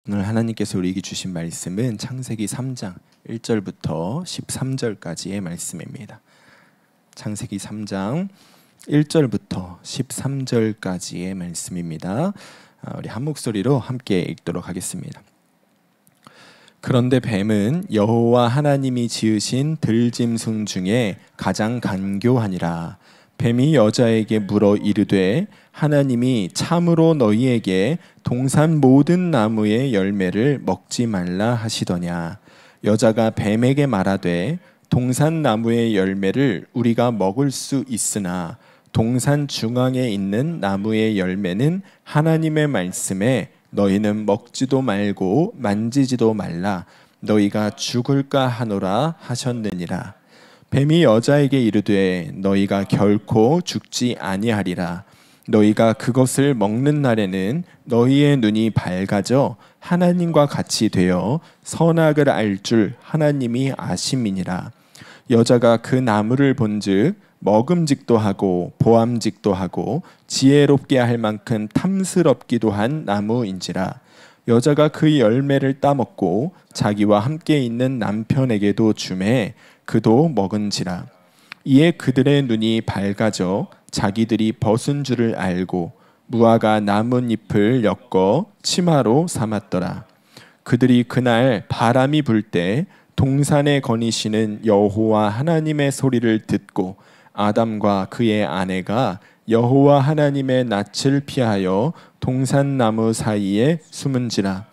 오늘 하나님께서 우리에게 주신 말씀은 창세기 3장 1절부터 13절까지의 말씀입니다. 창세기 3장 1절부터 13절까지의 말씀입니다. 우리 한 목소리로 함께 읽도록 하겠습니다. 그런데 뱀은 여호와 하나님이 지으신 들짐승 중에 가장 간교하니라. 뱀이 여자에게 물어 이르되 하나님이 참으로 너희에게 동산 모든 나무의 열매를 먹지 말라 하시더냐. 여자가 뱀에게 말하되 동산 나무의 열매를 우리가 먹을 수 있으나 동산 중앙에 있는 나무의 열매는 하나님의 말씀에 너희는 먹지도 말고 만지지도 말라 너희가 죽을까 하노라 하셨느니라. 뱀이 여자에게 이르되 너희가 결코 죽지 아니하리라. 너희가 그것을 먹는 날에는 너희의 눈이 밝아져 하나님과 같이 되어 선악을 알 줄 하나님이 아심이니라. 여자가 그 나무를 본즉 먹음직도 하고 보암직도 하고 지혜롭게 할 만큼 탐스럽기도 한 나무인지라. 여자가 그 열매를 따먹고 자기와 함께 있는 남편에게도 주매 그도 먹은지라. 이에 그들의 눈이 밝아져 자기들이 벗은 줄을 알고 무화과 나뭇잎을 엮어 치마로 삼았더라. 그들이 그날 바람이 불 때 동산에 거니시는 여호와 하나님의 소리를 듣고 아담과 그의 아내가 여호와 하나님의 낯을 피하여 동산나무 사이에 숨은지라.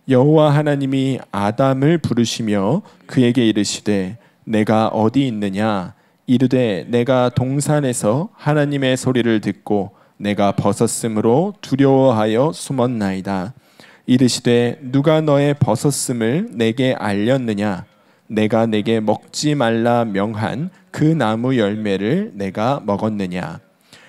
여호와 하나님이 아담을 부르시며 그에게 이르시되 내가 어디 있느냐. 이르되 내가 동산에서 하나님의 소리를 듣고 내가 벗었으므로 두려워하여 숨었나이다. 이르시되 누가 너의 벗었음을 내게 알렸느냐. 내가 내게 먹지 말라 명한 그 나무 열매를 내가 먹었느냐.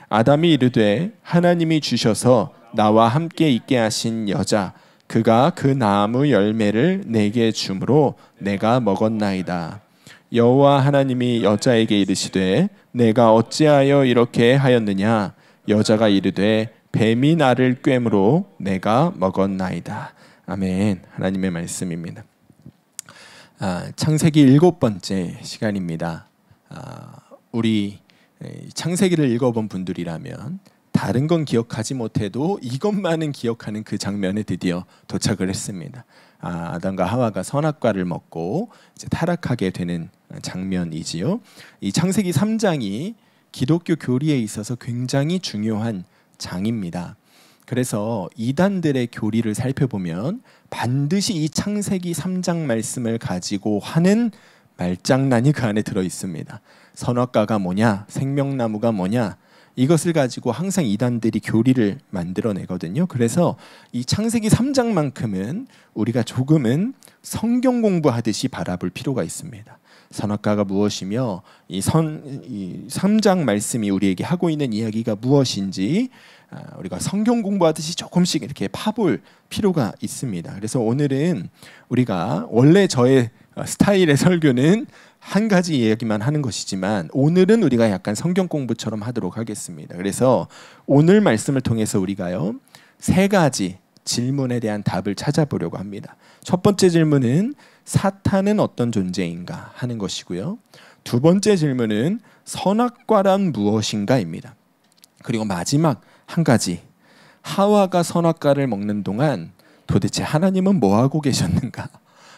아담이 이르되 하나님이 주셔서 나와 함께 있게 하신 여자 그가 그 나무 열매를 내게 주므로 내가 먹었나이다. 여호와 하나님이 여자에게 이르시되 내가 어찌하여 이렇게 하였느냐. 여자가 이르되 뱀이 나를 꿰므로 내가 먹었나이다. 아멘. 하나님의 말씀입니다. 창세기 7번째 시간입니다. 우리 창세기를 읽어본 분들이라면 다른 건 기억하지 못해도 이것만은 기억하는 그 장면에 드디어 도착을 했습니다. 아담과 하와가 선악과를 먹고 이제 타락하게 되는 장면이지요. 이 창세기 3장이 기독교 교리에 있어서 굉장히 중요한 장입니다. 그래서 이단들의 교리를 살펴보면 반드시 이 창세기 3장 말씀을 가지고 하는 말장난이 그 안에 들어 있습니다. 선악과가 뭐냐, 생명나무가 뭐냐, 이것을 가지고 항상 이단들이 교리를 만들어내거든요. 그래서 이 창세기 3장만큼은 우리가 조금은 성경 공부하듯이 바라볼 필요가 있습니다. 선악과가 무엇이며 이 3장 말씀이 우리에게 하고 있는 이야기가 무엇인지 우리가 성경 공부하듯이 조금씩 이렇게 파볼 필요가 있습니다. 그래서 오늘은 우리가 원래 저의 스타일의 설교는 한 가지 이야기만 하는 것이지만 오늘은 우리가 약간 성경 공부처럼 하도록 하겠습니다. 그래서 오늘 말씀을 통해서 우리가요 3가지 질문에 대한 답을 찾아보려고 합니다. 첫 번째 질문은 사탄은 어떤 존재인가 하는 것이고요. 두 번째 질문은 선악과란 무엇인가입니다. 그리고 마지막 한 가지, 하와가 선악과를 먹는 동안 도대체 하나님은 뭐 하고 계셨는가?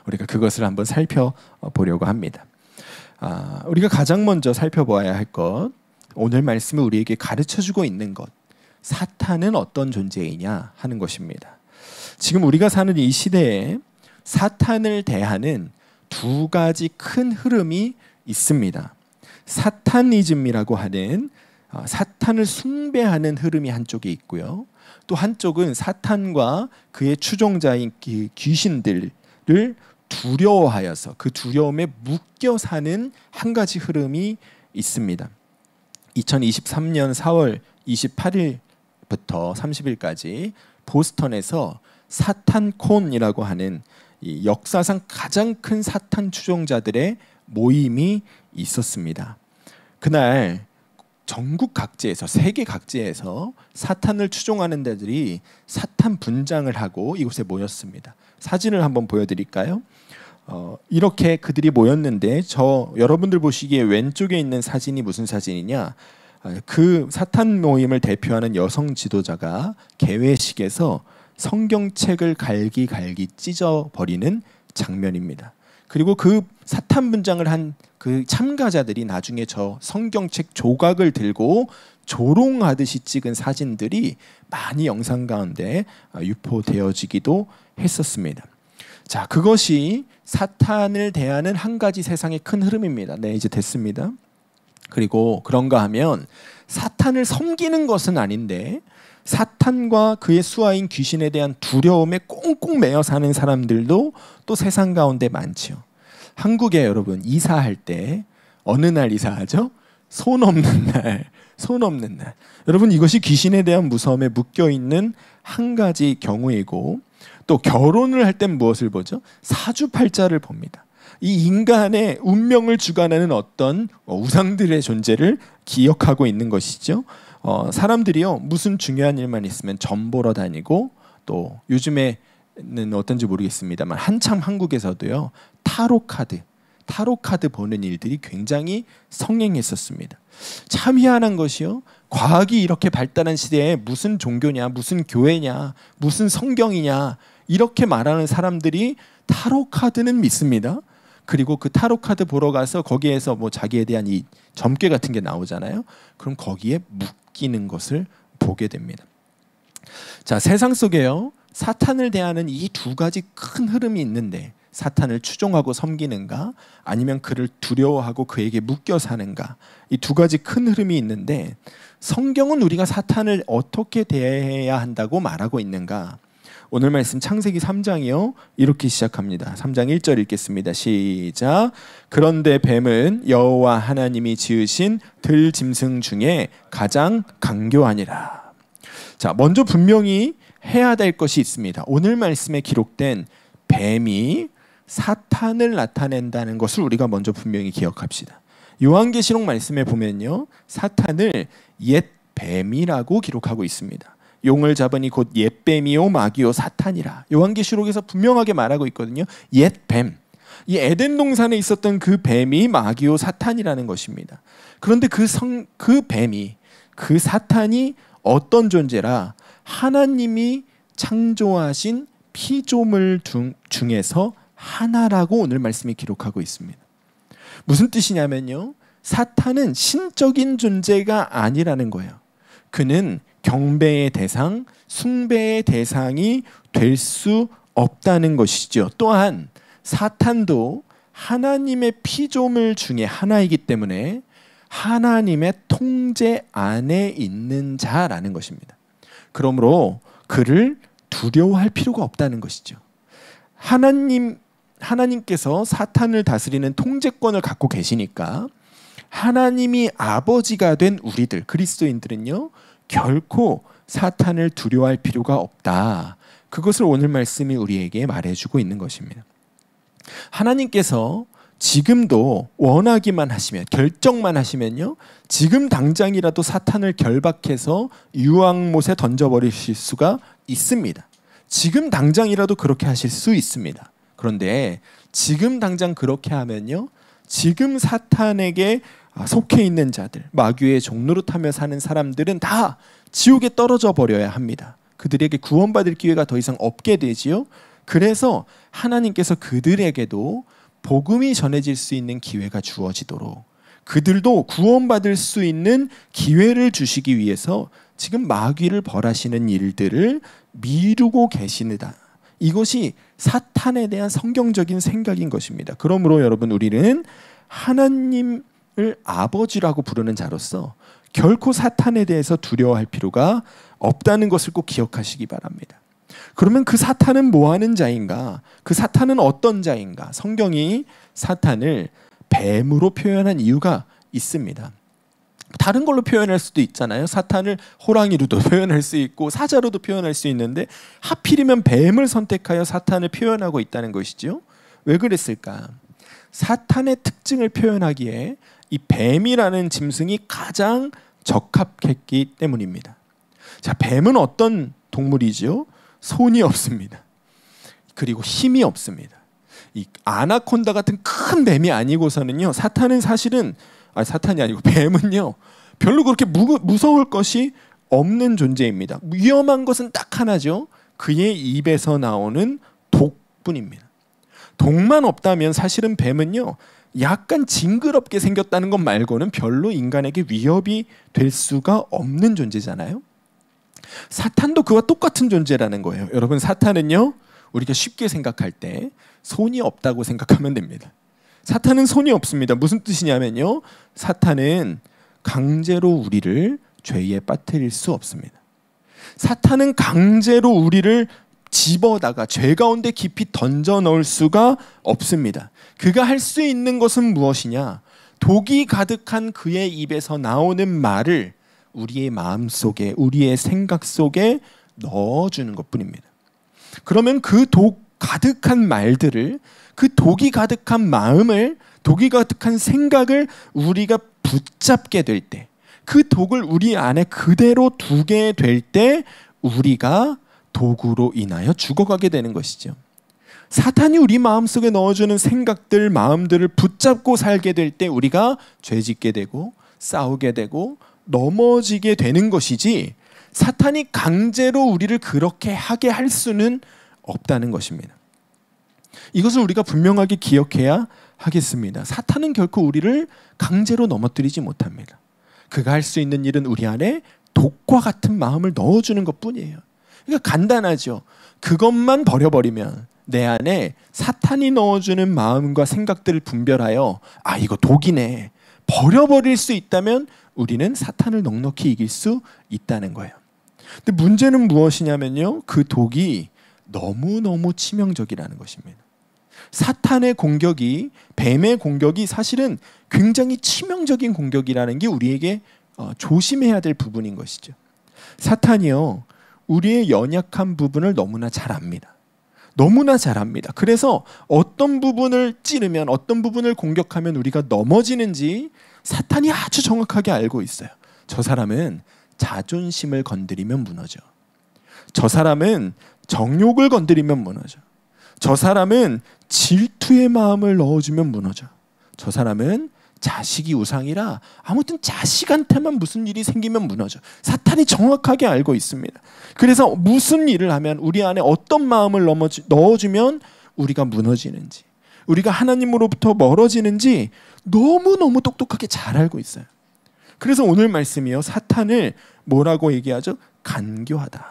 우리가 그것을 한번 살펴보려고 합니다. 우리가 가장 먼저 살펴보아야 할 것, 오늘 말씀을 우리에게 가르쳐주고 있는 것, 사탄은 어떤 존재이냐 하는 것입니다. 지금 우리가 사는 이 시대에 사탄을 대하는 2가지 큰 흐름이 있습니다. 사타니즘이라고 하는 사탄을 숭배하는 흐름이 한쪽에 있고요. 또 한쪽은 사탄과 그의 추종자인 귀신들을 두려워하여서 그 두려움에 묶여 사는 한 가지 흐름이 있습니다. 2023년 4월 28일부터 30일까지 보스턴에서 사탄콘이라고 하는 이 역사상 가장 큰 사탄 추종자들의 모임이 있었습니다. 그날 전국 각지에서, 세계 각지에서 사탄을 추종하는 자들이 사탄 분장을 하고 이곳에 모였습니다. 사진을 한번 보여드릴까요? 이렇게 그들이 모였는데, 여러분들 보시기에 왼쪽에 있는 사진이 무슨 사진이냐? 그 사탄 모임을 대표하는 여성 지도자가 개회식에서 성경책을 갈기갈기 찢어버리는 장면입니다. 그리고 그 사탄 분장을 한 그 참가자들이 나중에 저 성경책 조각을 들고 조롱하듯이 찍은 사진들이 많이 영상 가운데 유포되어지기도 했었습니다. 자, 그것이 사탄을 대하는 한 가지 세상의 큰 흐름입니다. 네, 이제 됐습니다. 그리고 그런가 하면 사탄을 섬기는 것은 아닌데 사탄과 그의 수하인 귀신에 대한 두려움에 꽁꽁 매여 사는 사람들도 또 세상 가운데 많지요. 한국에 여러분 이사할 때 어느 날 이사하죠? 손 없는 날, 손 없는 날. 여러분, 이것이 귀신에 대한 무서움에 묶여 있는 한 가지 경우이고, 또 결혼을 할 땐 무엇을 보죠? 사주팔자를 봅니다. 이 인간의 운명을 주관하는 어떤 우상들의 존재를 기억하고 있는 것이죠. 사람들이요, 무슨 중요한 일만 있으면 점 보러 다니고, 또 요즘에는 어떤지 모르겠습니다만 한참 한국에서도요, 타로 카드 보는 일들이 굉장히 성행했었습니다. 참 희한한 것이요, 과학이 이렇게 발달한 시대에 무슨 종교냐, 무슨 교회냐, 무슨 성경이냐 이렇게 말하는 사람들이 타로 카드는 믿습니다. 그리고 그 타로 카드 보러 가서 거기에서 뭐 자기에 대한 이 점괘 같은 게 나오잖아요. 그럼 거기에 묶이는 것을 보게 됩니다. 자, 세상 속에요, 사탄을 대하는 이 두 가지 큰 흐름이 있는데, 사탄을 추종하고 섬기는가, 아니면 그를 두려워하고 그에게 묶여 사는가, 이 두 가지 큰 흐름이 있는데, 성경은 우리가 사탄을 어떻게 대해야 한다고 말하고 있는가? 오늘 말씀 창세기 3장이요, 이렇게 시작합니다. 3장 1절 읽겠습니다. 시작. 그런데 뱀은 여호와 하나님이 지으신 들짐승 중에 가장 강교하니라. 자, 먼저 분명히 해야 될 것이 있습니다. 오늘 말씀에 기록된 뱀이 사탄을 나타낸다는 것을 우리가 먼저 분명히 기억합시다. 요한계시록 말씀에 보면요, 사탄을 옛 뱀이라고 기록하고 있습니다. 용을 잡으니 곧 옛 뱀이요 마귀요 사탄이라. 요한계시록에서 분명하게 말하고 있거든요. 옛 뱀. 이 에덴 동산에 있었던 그 뱀이 마귀요 사탄이라는 것입니다. 그런데 그 뱀이, 그 사탄이 어떤 존재라? 하나님이 창조하신 피조물 중에서 하나라고 오늘 말씀이 기록하고 있습니다. 무슨 뜻이냐면요, 사탄은 신적인 존재가 아니라는 거예요. 그는 경배의 대상, 숭배의 대상이 될 수 없다는 것이죠. 또한 사탄도 하나님의 피조물 중에 하나이기 때문에 하나님의 통제 안에 있는 자라는 것입니다. 그러므로 그를 두려워할 필요가 없다는 것이죠. 하나님께서 사탄을 다스리는 통제권을 갖고 계시니까 하나님이 아버지가 된 우리들, 그리스도인들은요, 결코 사탄을 두려워할 필요가 없다. 그것을 오늘 말씀이 우리에게 말해주고 있는 것입니다. 하나님께서 지금도 원하기만 하시면, 결정만 하시면요, 지금 당장이라도 사탄을 결박해서 유황못에 던져버리실 수가 있습니다. 지금 당장이라도 그렇게 하실 수 있습니다. 그런데 지금 당장 그렇게 하면요, 지금 사탄에게 속해 있는 자들, 마귀의 종노릇하며 사는 사람들은 다 지옥에 떨어져 버려야 합니다. 그들에게 구원받을 기회가 더 이상 없게 되지요. 그래서 하나님께서 그들에게도 복음이 전해질 수 있는 기회가 주어지도록, 그들도 구원받을 수 있는 기회를 주시기 위해서 지금 마귀를 벌하시는 일들을 미루고 계시느다. 이것이 사탄에 대한 성경적인 생각인 것입니다. 그러므로 여러분, 우리는 하나님을 아버지라고 부르는 자로서 결코 사탄에 대해서 두려워할 필요가 없다는 것을 꼭 기억하시기 바랍니다. 그러면 그 사탄은 뭐 하는 자인가? 그 사탄은 어떤 자인가? 성경이 사탄을 뱀으로 표현한 이유가 있습니다. 다른 걸로 표현할 수도 있잖아요. 사탄을 호랑이로도 표현할 수 있고 사자로도 표현할 수 있는데 하필이면 뱀을 선택하여 사탄을 표현하고 있다는 것이죠. 왜 그랬을까? 사탄의 특징을 표현하기에 이 뱀이라는 짐승이 가장 적합했기 때문입니다. 자, 뱀은 어떤 동물이죠? 손이 없습니다. 그리고 힘이 없습니다. 이 아나콘다 같은 큰 뱀이 아니고서는요, 사탄이 아니고 뱀은요 별로 그렇게 무서울 것이 없는 존재입니다. 위험한 것은 딱 하나죠. 그의 입에서 나오는 독뿐입니다. 독만 없다면 사실은 뱀은요 약간 징그럽게 생겼다는 것 말고는 별로 인간에게 위협이 될 수가 없는 존재잖아요. 사탄도 그와 똑같은 존재라는 거예요. 여러분, 사탄은요 우리가 쉽게 생각할 때 손이 없다고 생각하면 됩니다. 사탄은 손이 없습니다. 무슨 뜻이냐면요, 사탄은 강제로 우리를 죄에 빠뜨릴 수 없습니다. 사탄은 강제로 우리를 집어다가 죄 가운데 깊이 던져 넣을 수가 없습니다. 그가 할 수 있는 것은 무엇이냐? 독이 가득한 그의 입에서 나오는 말을 우리의 마음 속에, 우리의 생각 속에 넣어주는 것뿐입니다. 그러면 그 독 가득한 말들을, 그 독이 가득한 마음을, 독이 가득한 생각을 우리가 붙잡게 될 때, 그 독을 우리 안에 그대로 두게 될 때 우리가 독으로 인하여 죽어가게 되는 것이죠. 사탄이 우리 마음속에 넣어주는 생각들, 마음들을 붙잡고 살게 될 때 우리가 죄짓게 되고 싸우게 되고 넘어지게 되는 것이지, 사탄이 강제로 우리를 그렇게 하게 할 수는 없다는 것입니다. 이것을 우리가 분명하게 기억해야 하겠습니다. 사탄은 결코 우리를 강제로 넘어뜨리지 못합니다. 그가 할 수 있는 일은 우리 안에 독과 같은 마음을 넣어주는 것뿐이에요. 그러니까 간단하죠. 그것만 버려버리면 내 안에 사탄이 넣어주는 마음과 생각들을 분별하여 아, 이거 독이네, 버려버릴 수 있다면 우리는 사탄을 넉넉히 이길 수 있다는 거예요. 근데 문제는 무엇이냐면요, 그 독이 너무너무 치명적이라는 것입니다. 사탄의 공격이, 뱀의 공격이 사실은 굉장히 치명적인 공격이라는 게 우리에게 조심해야 될 부분인 것이죠. 사탄이요, 우리의 연약한 부분을 너무나 잘 압니다. 너무나 잘 압니다. 그래서 어떤 부분을 찌르면, 어떤 부분을 공격하면 우리가 넘어지는지 사탄이 아주 정확하게 알고 있어요. 저 사람은 자존심을 건드리면 무너져. 저 사람은 정욕을 건드리면 무너져. 저 사람은 질투의 마음을 넣어주면 무너져. 저 사람은 자식이 우상이라 아무튼 자식한테만 무슨 일이 생기면 무너져. 사탄이 정확하게 알고 있습니다. 그래서 무슨 일을 하면, 우리 안에 어떤 마음을 넣어주면 우리가 무너지는지, 우리가 하나님으로부터 멀어지는지 너무너무 똑똑하게 잘 알고 있어요. 그래서 오늘 말씀이요, 사탄을 뭐라고 얘기하죠? 간교하다.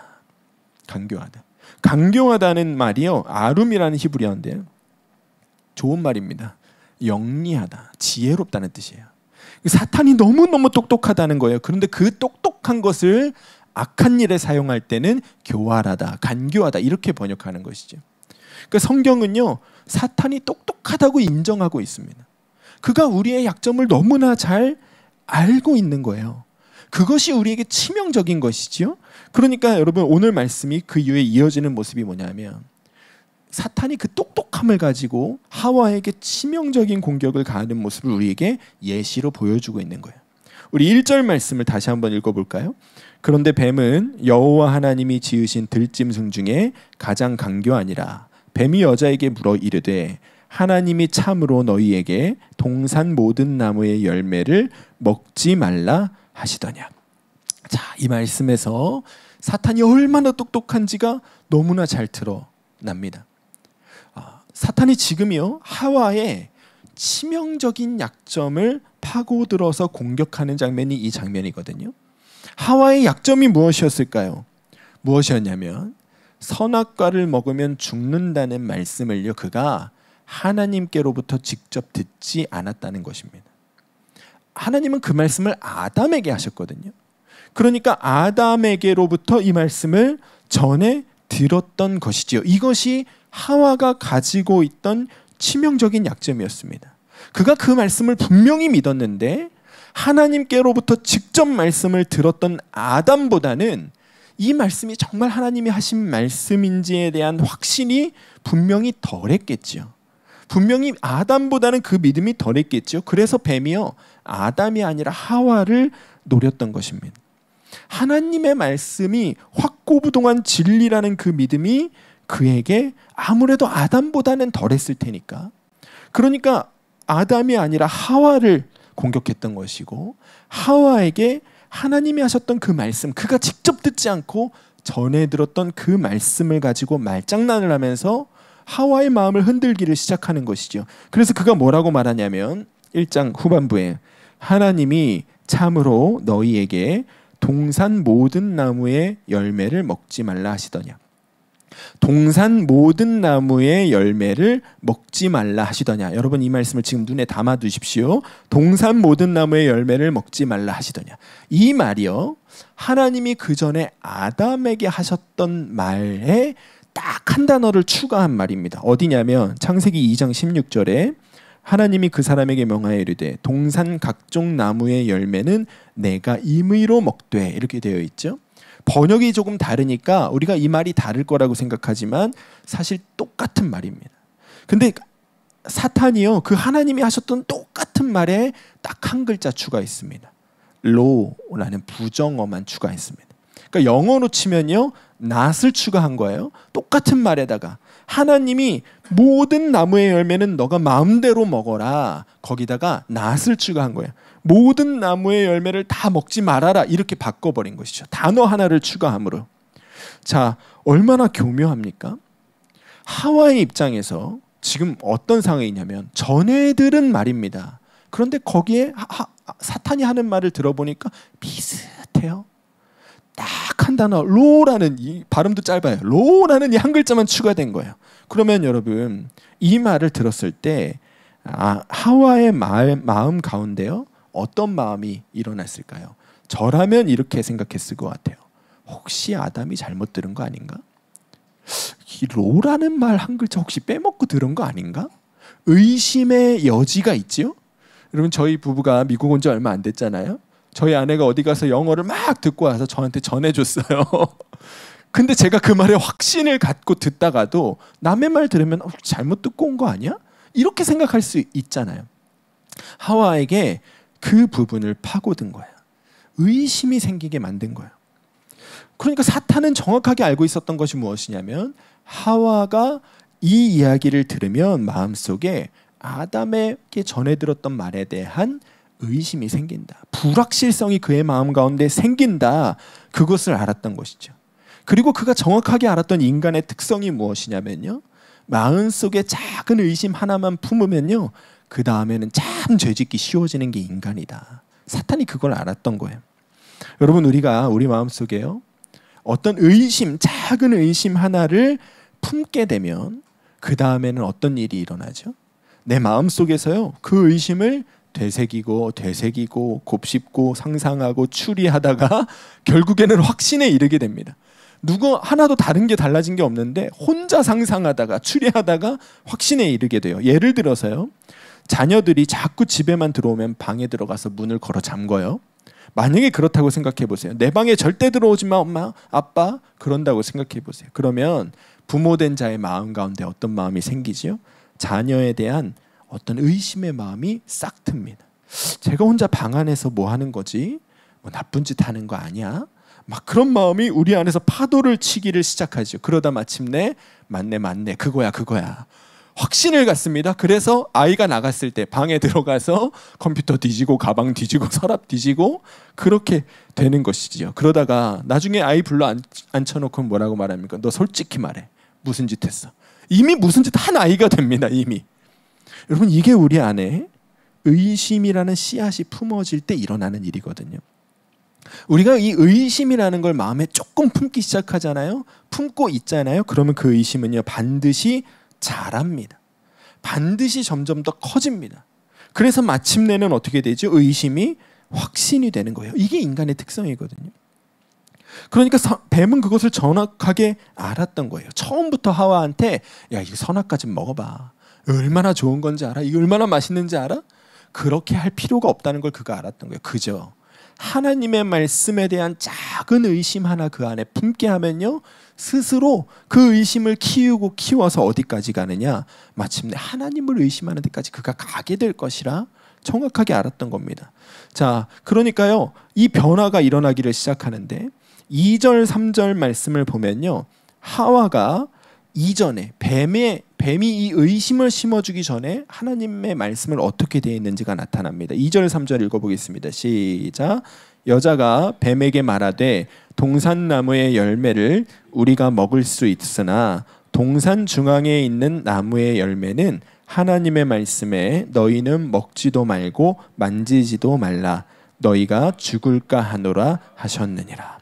간교하다. 간교하다는 말이요, 아룸이라는 히브리어인데요, 좋은 말입니다. 영리하다, 지혜롭다는 뜻이에요. 사탄이 너무너무 똑똑하다는 거예요. 그런데 그 똑똑한 것을 악한 일에 사용할 때는 교활하다, 간교하다 이렇게 번역하는 것이죠. 그러니까 성경은요, 사탄이 똑똑하다고 인정하고 있습니다. 그가 우리의 약점을 너무나 잘 알고 있는 거예요. 그것이 우리에게 치명적인 것이지요. 그러니까 여러분, 오늘 말씀이 그 이후에 이어지는 모습이 뭐냐면, 사탄이 그 똑똑함을 가지고 하와에게 치명적인 공격을 가하는 모습을 우리에게 예시로 보여주고 있는 거예요. 우리 1절 말씀을 다시 한번 읽어볼까요? 그런데 뱀은 여호와 하나님이 지으신 들짐승 중에 가장 간교하니라. 뱀이 여자에게 물어 이르되 하나님이 참으로 너희에게 동산 모든 나무의 열매를 먹지 말라 하시더냐. 자, 이 말씀에서 사탄이 얼마나 똑똑한지가 너무나 잘 드러납니다. 사탄이 지금이요, 하와의 치명적인 약점을 파고들어서 공격하는 장면이 이 장면이거든요. 하와의 약점이 무엇이었을까요? 무엇이었냐면, 선악과를 먹으면 죽는다는 말씀을요, 그가 하나님께로부터 직접 듣지 않았다는 것입니다. 하나님은 그 말씀을 아담에게 하셨거든요. 그러니까 아담에게로부터 이 말씀을 전해 들었던 것이지요. 이것이 하와가 가지고 있던 치명적인 약점이었습니다. 그가 그 말씀을 분명히 믿었는데 하나님께로부터 직접 말씀을 들었던 아담보다는 이 말씀이 정말 하나님이 하신 말씀인지에 대한 확신이 분명히 덜했겠죠. 분명히 아담보다는 그 믿음이 덜했겠죠. 그래서 뱀이요, 아담이 아니라 하와를 노렸던 것입니다. 하나님의 말씀이 확고부동한 진리라는 그 믿음이 그에게 아무래도 아담보다는 덜했을 테니까, 그러니까 아담이 아니라 하와를 공격했던 것이고, 하와에게 하나님이 하셨던 그 말씀, 그가 직접 듣지 않고 전해 들었던 그 말씀을 가지고 말장난을 하면서 하와의 마음을 흔들기를 시작하는 것이죠. 그래서 그가 뭐라고 말하냐면 1장 후반부에 하나님이 참으로 너희에게 동산 모든 나무의 열매를 먹지 말라 하시더냐. 동산 모든 나무의 열매를 먹지 말라 하시더냐. 여러분 이 말씀을 지금 눈에 담아 두십시오. 동산 모든 나무의 열매를 먹지 말라 하시더냐. 이 말이요, 하나님이 그 전에 아담에게 하셨던 말에 딱 한 단어를 추가한 말입니다. 어디냐면 창세기 2장 16절에 하나님이 그 사람에게 명하여 이르되 동산 각종 나무의 열매는 내가 임의로 먹되, 이렇게 되어 있죠. 번역이 조금 다르니까 우리가 이 말이 다를 거라고 생각하지만 사실 똑같은 말입니다. 근데 사탄이요, 그 하나님이 하셨던 똑같은 말에 딱 한 글자 추가했습니다. 로라는 부정어만 추가했습니다. 그러니까 영어로 치면요, not을 추가한 거예요. 똑같은 말에다가 하나님이 모든 나무의 열매는 너가 마음대로 먹어라, 거기다가 not을 추가한 거예요. 모든 나무의 열매를 다 먹지 말아라, 이렇게 바꿔버린 것이죠. 단어 하나를 추가함으로. 자, 얼마나 교묘합니까? 하와의 입장에서 지금 어떤 상황이냐면 전해 들은 말입니다. 그런데 거기에 사탄이 하는 말을 들어보니까 비슷해요. 딱 한 단어, 로라는, 이 발음도 짧아요. 로라는 이 한 글자만 추가된 거예요. 그러면 여러분 이 말을 들었을 때 하와의 마음 가운데요, 어떤 마음이 일어났을까요? 저라면 이렇게 생각했을 것 같아요. 혹시 아담이 잘못 들은 거 아닌가? 이 로라는 말 한 글자 혹시 빼먹고 들은 거 아닌가? 의심의 여지가 있지요? 여러분 저희 부부가 미국 온 지 얼마 안 됐잖아요. 저희 아내가 어디 가서 영어를 막 듣고 와서 저한테 전해줬어요. 근데 제가 그 말에 확신을 갖고 듣다가도 남의 말 들으면 잘못 듣고 온 거 아니야? 이렇게 생각할 수 있잖아요. 하와에게 그 부분을 파고든 거예요. 의심이 생기게 만든 거예요. 그러니까 사탄은 정확하게 알고 있었던 것이 무엇이냐면, 하와가 이 이야기를 들으면 마음속에 아담에게 전해 들었던 말에 대한 의심이 생긴다, 불확실성이 그의 마음 가운데 생긴다, 그것을 알았던 것이죠. 그리고 그가 정확하게 알았던 인간의 특성이 무엇이냐면요, 마음속에 작은 의심 하나만 품으면요, 그 다음에는 참 죄짓기 쉬워지는 게 인간이다. 사탄이 그걸 알았던 거예요. 여러분 우리가 우리 마음속에요, 어떤 의심, 작은 의심 하나를 품게 되면 그 다음에는 어떤 일이 일어나죠? 내 마음속에서요, 그 의심을 되새기고 곱씹고 상상하고 추리하다가 결국에는 확신에 이르게 됩니다. 누구 하나도 다른 게 달라진 게 없는데 혼자 상상하다가 추리하다가 확신에 이르게 돼요. 예를 들어서요, 자녀들이 자꾸 집에만 들어오면 방에 들어가서 문을 걸어 잠궈요. 만약에 그렇다고 생각해 보세요. 내 방에 절대 들어오지 마 엄마, 아빠, 그런다고 생각해 보세요. 그러면 부모된 자의 마음 가운데 어떤 마음이 생기지요? 자녀에 대한 어떤 의심의 마음이 싹 틉니다. 제가 혼자 방 안에서 뭐 하는 거지? 뭐 나쁜 짓 하는 거 아니야? 막 그런 마음이 우리 안에서 파도를 치기를 시작하죠. 그러다 마침내 맞네 그거야 확신을 갖습니다. 그래서 아이가 나갔을 때 방에 들어가서 컴퓨터 뒤지고 가방 뒤지고 서랍 뒤지고 그렇게 되는 것이지요. 그러다가 나중에 아이 불러 앉혀놓고 뭐라고 말합니까? 너 솔직히 말해, 무슨 짓 했어? 이미 무슨 짓 한 아이가 됩니다. 이미. 여러분 이게 우리 안에 의심이라는 씨앗이 품어질 때 일어나는 일이거든요. 우리가 이 의심이라는 걸 마음에 조금 품기 시작하잖아요. 품고 있잖아요. 그러면 그 의심은요, 반드시 자랍니다. 반드시 점점 더 커집니다. 그래서 마침내는 어떻게 되죠? 의심이 확신이 되는 거예요. 이게 인간의 특성이거든요. 그러니까 뱀은 그것을 정확하게 알았던 거예요. 처음부터 하와한테 야, 이거 선악과 좀 먹어봐. 얼마나 좋은 건지 알아? 이거 얼마나 맛있는지 알아? 그렇게 할 필요가 없다는 걸 그가 알았던 거예요. 그저 하나님의 말씀에 대한 작은 의심 하나 그 안에 품게 하면요, 스스로 그 의심을 키워서 어디까지 가느냐, 마침내 하나님을 의심하는 데까지 그가 가게 될 것이라 정확하게 알았던 겁니다. 자, 그러니까요, 이 변화가 일어나기를 시작하는데 2절, 3절 말씀을 보면요, 하와가 이전에 뱀이 이 의심을 심어주기 전에 하나님의 말씀을 어떻게 되어 있는지가 나타납니다. 2절, 3절 읽어보겠습니다. 시작. 여자가 뱀에게 말하되 동산나무의 열매를 우리가 먹을 수 있으나 동산 중앙에 있는 나무의 열매는 하나님의 말씀에 너희는 먹지도 말고 만지지도 말라 너희가 죽을까 하노라 하셨느니라.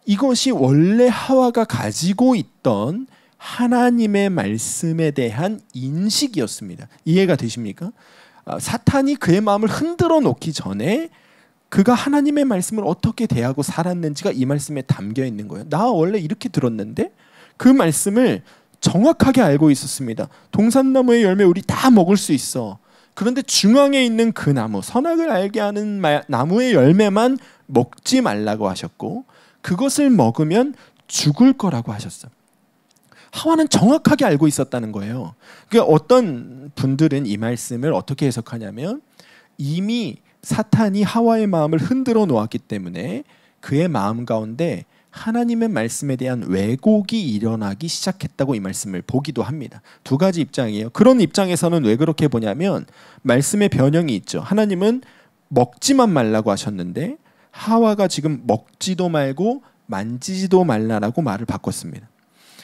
이것이 원래 하와가 가지고 있던 하나님의 말씀에 대한 인식이었습니다. 이해가 되십니까? 사탄이 그의 마음을 흔들어 놓기 전에 그가 하나님의 말씀을 어떻게 대하고 살았는지가 이 말씀에 담겨 있는 거예요. 나 원래 이렇게 들었는데 그 말씀을 정확하게 알고 있었습니다. 동산나무의 열매 우리 다 먹을 수 있어. 그런데 중앙에 있는 그 나무, 선악을 알게 하는 나무의 열매만 먹지 말라고 하셨고 그것을 먹으면 죽을 거라고 하셨어요. 하와는 정확하게 알고 있었다는 거예요. 그러니까 어떤 분들은 이 말씀을 어떻게 해석하냐면 이미 사탄이 하와의 마음을 흔들어 놓았기 때문에 그의 마음 가운데 하나님의 말씀에 대한 왜곡이 일어나기 시작했다고 이 말씀을 보기도 합니다. 두 가지 입장이에요. 그런 입장에서는 왜 그렇게 보냐면 말씀의 변형이 있죠. 하나님은 먹지만 말라고 하셨는데 하와가 지금 먹지도 말고 만지지도 말라라고 말을 바꿨습니다.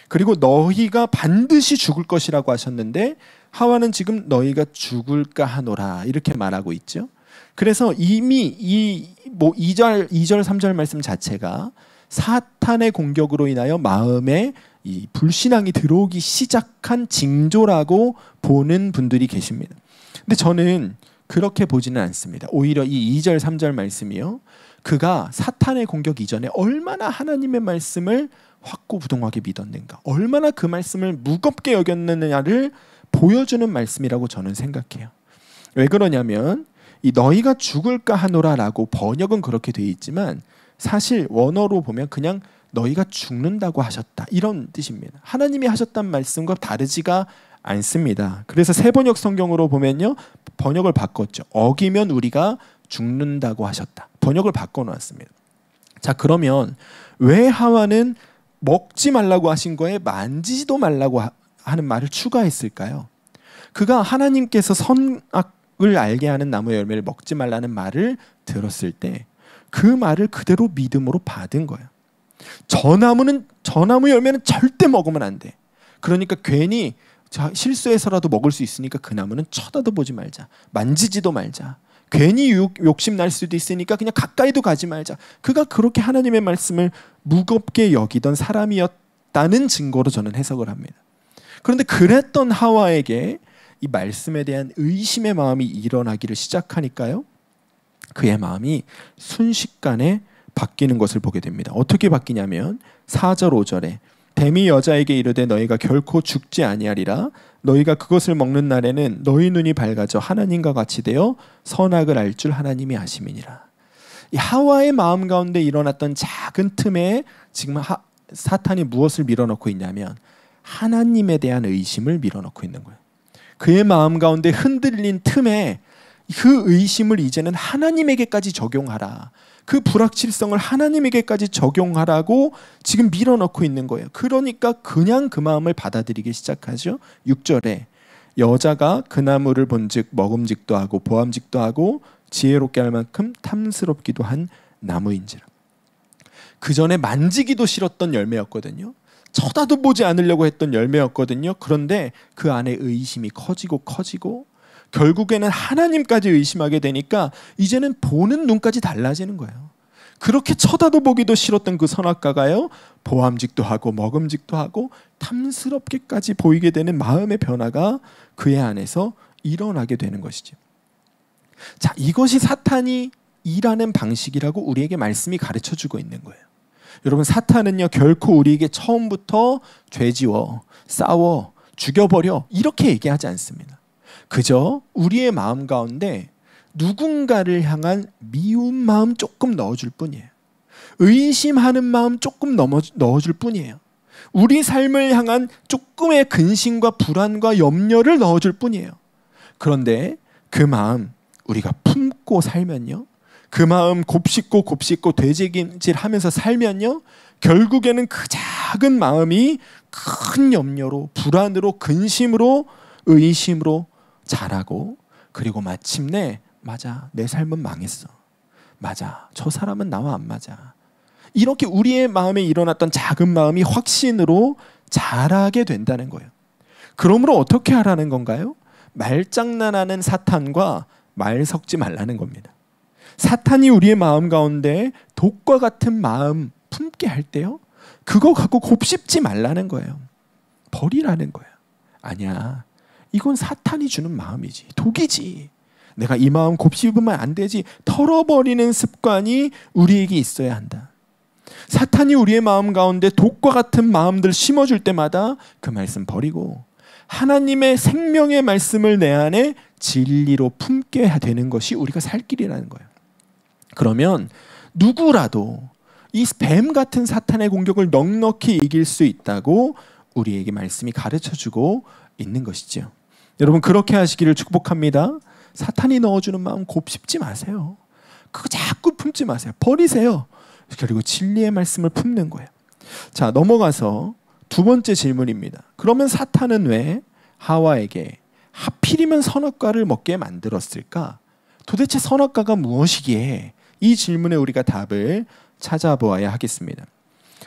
그리고 너희가 반드시 죽을 것이라고 하셨는데 하와는 지금 너희가 죽을까 하노라 이렇게 말하고 있죠. 그래서 이미 이 2절, 3절 말씀 자체가 사탄의 공격으로 인하여 마음에 이 불신앙이 들어오기 시작한 징조라고 보는 분들이 계십니다. 근데 저는 그렇게 보지는 않습니다. 오히려 이 2절, 3절 말씀이요, 그가 사탄의 공격 이전에 얼마나 하나님의 말씀을 확고부동하게 믿었는가, 얼마나 그 말씀을 무겁게 여겼느냐를 보여주는 말씀이라고 저는 생각해요. 왜 그러냐면 이 너희가 죽을까 하노라라고 번역은 그렇게 돼 있지만 사실 원어로 보면 그냥 너희가 죽는다고 하셨다 이런 뜻입니다. 하나님이 하셨단 말씀과 다르지가 않습니다. 그래서 새번역 성경으로 보면요, 번역을 바꿨죠. 어기면 우리가 죽는다고 하셨다. 번역을 바꿔놓았습니다. 자, 그러면 왜 하와는 먹지 말라고 하신 거에 만지지도 말라고 하는 말을 추가했을까요? 그가 하나님께서 선악을 알게 하는 나무의 열매를 먹지 말라는 말을 들었을 때 그 말을 그대로 믿음으로 받은 거예요. 저 나무 열매는 절대 먹으면 안 돼. 그러니까 괜히 실수해서라도 먹을 수 있으니까 그 나무는 쳐다도 보지 말자. 만지지도 말자. 괜히 욕심 날 수도 있으니까 그냥 가까이도 가지 말자. 그가 그렇게 하나님의 말씀을 무겁게 여기던 사람이었다는 증거로 저는 해석을 합니다. 그런데 그랬던 하와에게 이 말씀에 대한 의심의 마음이 일어나기를 시작하니까요, 그의 마음이 순식간에 바뀌는 것을 보게 됩니다. 어떻게 바뀌냐면 4절 5절에 뱀이 여자에게 이르되 너희가 결코 죽지 아니하리라 너희가 그것을 먹는 날에는 너희 눈이 밝아져 하나님과 같이 되어 선악을 알 줄 하나님이 아심이니라. 이 하와의 마음 가운데 일어났던 작은 틈에 지금 사탄이 무엇을 밀어넣고 있냐면 하나님에 대한 의심을 밀어넣고 있는 거예요. 그의 마음 가운데 흔들린 틈에 그 의심을 이제는 하나님에게까지 적용하라. 그 불확실성을 하나님에게까지 적용하라고 지금 밀어넣고 있는 거예요. 그러니까 그냥 그 마음을 받아들이기 시작하죠. 6절에 여자가 그 나무를 본즉 먹음직도 하고 보암직도 하고 지혜롭게 할 만큼 탐스럽기도 한 나무인지라. 그 전에 만지기도 싫었던 열매였거든요. 쳐다도 보지 않으려고 했던 열매였거든요. 그런데 그 안에 의심이 커지고 결국에는 하나님까지 의심하게 되니까 이제는 보는 눈까지 달라지는 거예요. 그렇게 쳐다도 보기도 싫었던 그 선악과가요, 보암직도 하고 먹음직도 하고 탐스럽게까지 보이게 되는 마음의 변화가 그의 안에서 일어나게 되는 것이죠. 자, 이것이 사탄이 일하는 방식이라고 우리에게 말씀이 가르쳐주고 있는 거예요. 여러분, 사탄은요 결코 우리에게 처음부터 죄지어, 싸워, 죽여버려 이렇게 얘기하지 않습니다. 그저 우리의 마음 가운데 누군가를 향한 미운 마음 조금 넣어줄 뿐이에요. 의심하는 마음 조금 넣어줄 뿐이에요. 우리 삶을 향한 조금의 근심과 불안과 염려를 넣어줄 뿐이에요. 그런데 그 마음 우리가 품고 살면요, 그 마음 곱씹고 되새김질하면서 살면요, 결국에는 그 작은 마음이 큰 염려로, 불안으로, 근심으로, 의심으로 자라고, 그리고 마침내 맞아, 내 삶은 망했어, 맞아, 저 사람은 나와 안 맞아, 이렇게 우리의 마음에 일어났던 작은 마음이 확신으로 자라게 된다는 거예요. 그러므로 어떻게 하라는 건가요? 말장난하는 사탄과 말 섞지 말라는 겁니다. 사탄이 우리의 마음 가운데 독과 같은 마음 품게 할 때요, 그거 갖고 곱씹지 말라는 거예요. 버리라는 거예요. 아니야, 이건 사탄이 주는 마음이지, 독이지. 내가 이 마음 곱씹으면 안 되지. 털어버리는 습관이 우리에게 있어야 한다. 사탄이 우리의 마음 가운데 독과 같은 마음들 심어줄 때마다 그 말씀 버리고 하나님의 생명의 말씀을 내 안에 진리로 품게 되는 것이 우리가 살 길이라는 거예요. 그러면 누구라도 이 뱀 같은 사탄의 공격을 넉넉히 이길 수 있다고 우리에게 말씀이 가르쳐주고 있는 것이죠. 여러분, 그렇게 하시기를 축복합니다. 사탄이 넣어주는 마음 곱씹지 마세요. 그거 자꾸 품지 마세요. 버리세요. 그리고 진리의 말씀을 품는 거예요. 자, 넘어가서 두 번째 질문입니다. 그러면 사탄은 왜 하와에게 하필이면 선악과를 먹게 만들었을까? 도대체 선악과가 무엇이기에? 이 질문에 우리가 답을 찾아보아야 하겠습니다.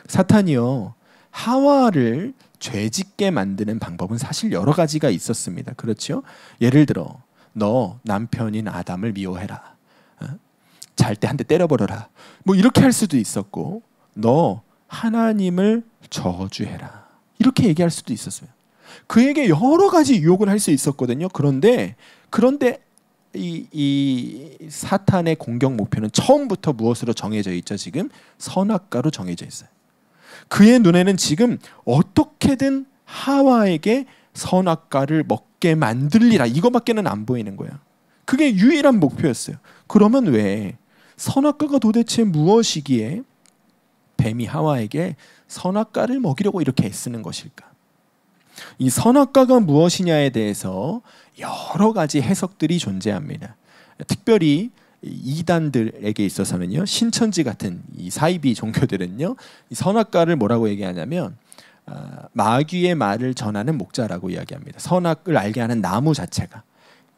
사탄이요, 하와를 죄짓게 만드는 방법은 사실 여러 가지가 있었습니다. 그렇죠? 예를 들어, 너 남편인 아담을 미워해라. 잘 때 한 대 때려버려라. 뭐 이렇게 할 수도 있었고, 너 하나님을 저주해라. 이렇게 얘기할 수도 있었어요. 그에게 여러 가지 유혹을 할 수 있었거든요. 그런데 이 사탄의 공격 목표는 처음부터 무엇으로 정해져 있죠? 지금 선악과로 정해져 있어요. 그의 눈에는 지금 어떻게든 하와에게 선악과를 먹게 만들리라, 이거밖에는 안 보이는 거예요. 그게 유일한 목표였어요. 그러면 왜 선악과가 도대체 무엇이기에 뱀이 하와에게 선악과를 먹이려고 이렇게 애쓰는 것일까? 이 선악과가 무엇이냐에 대해서 여러 가지 해석들이 존재합니다. 특별히 이단들에게 있어서는요, 신천지 같은 이 사이비 종교들은요, 이 선악과를 뭐라고 얘기하냐면 마귀의 말을 전하는 목자라고 이야기합니다. 선악을 알게 하는 나무 자체가.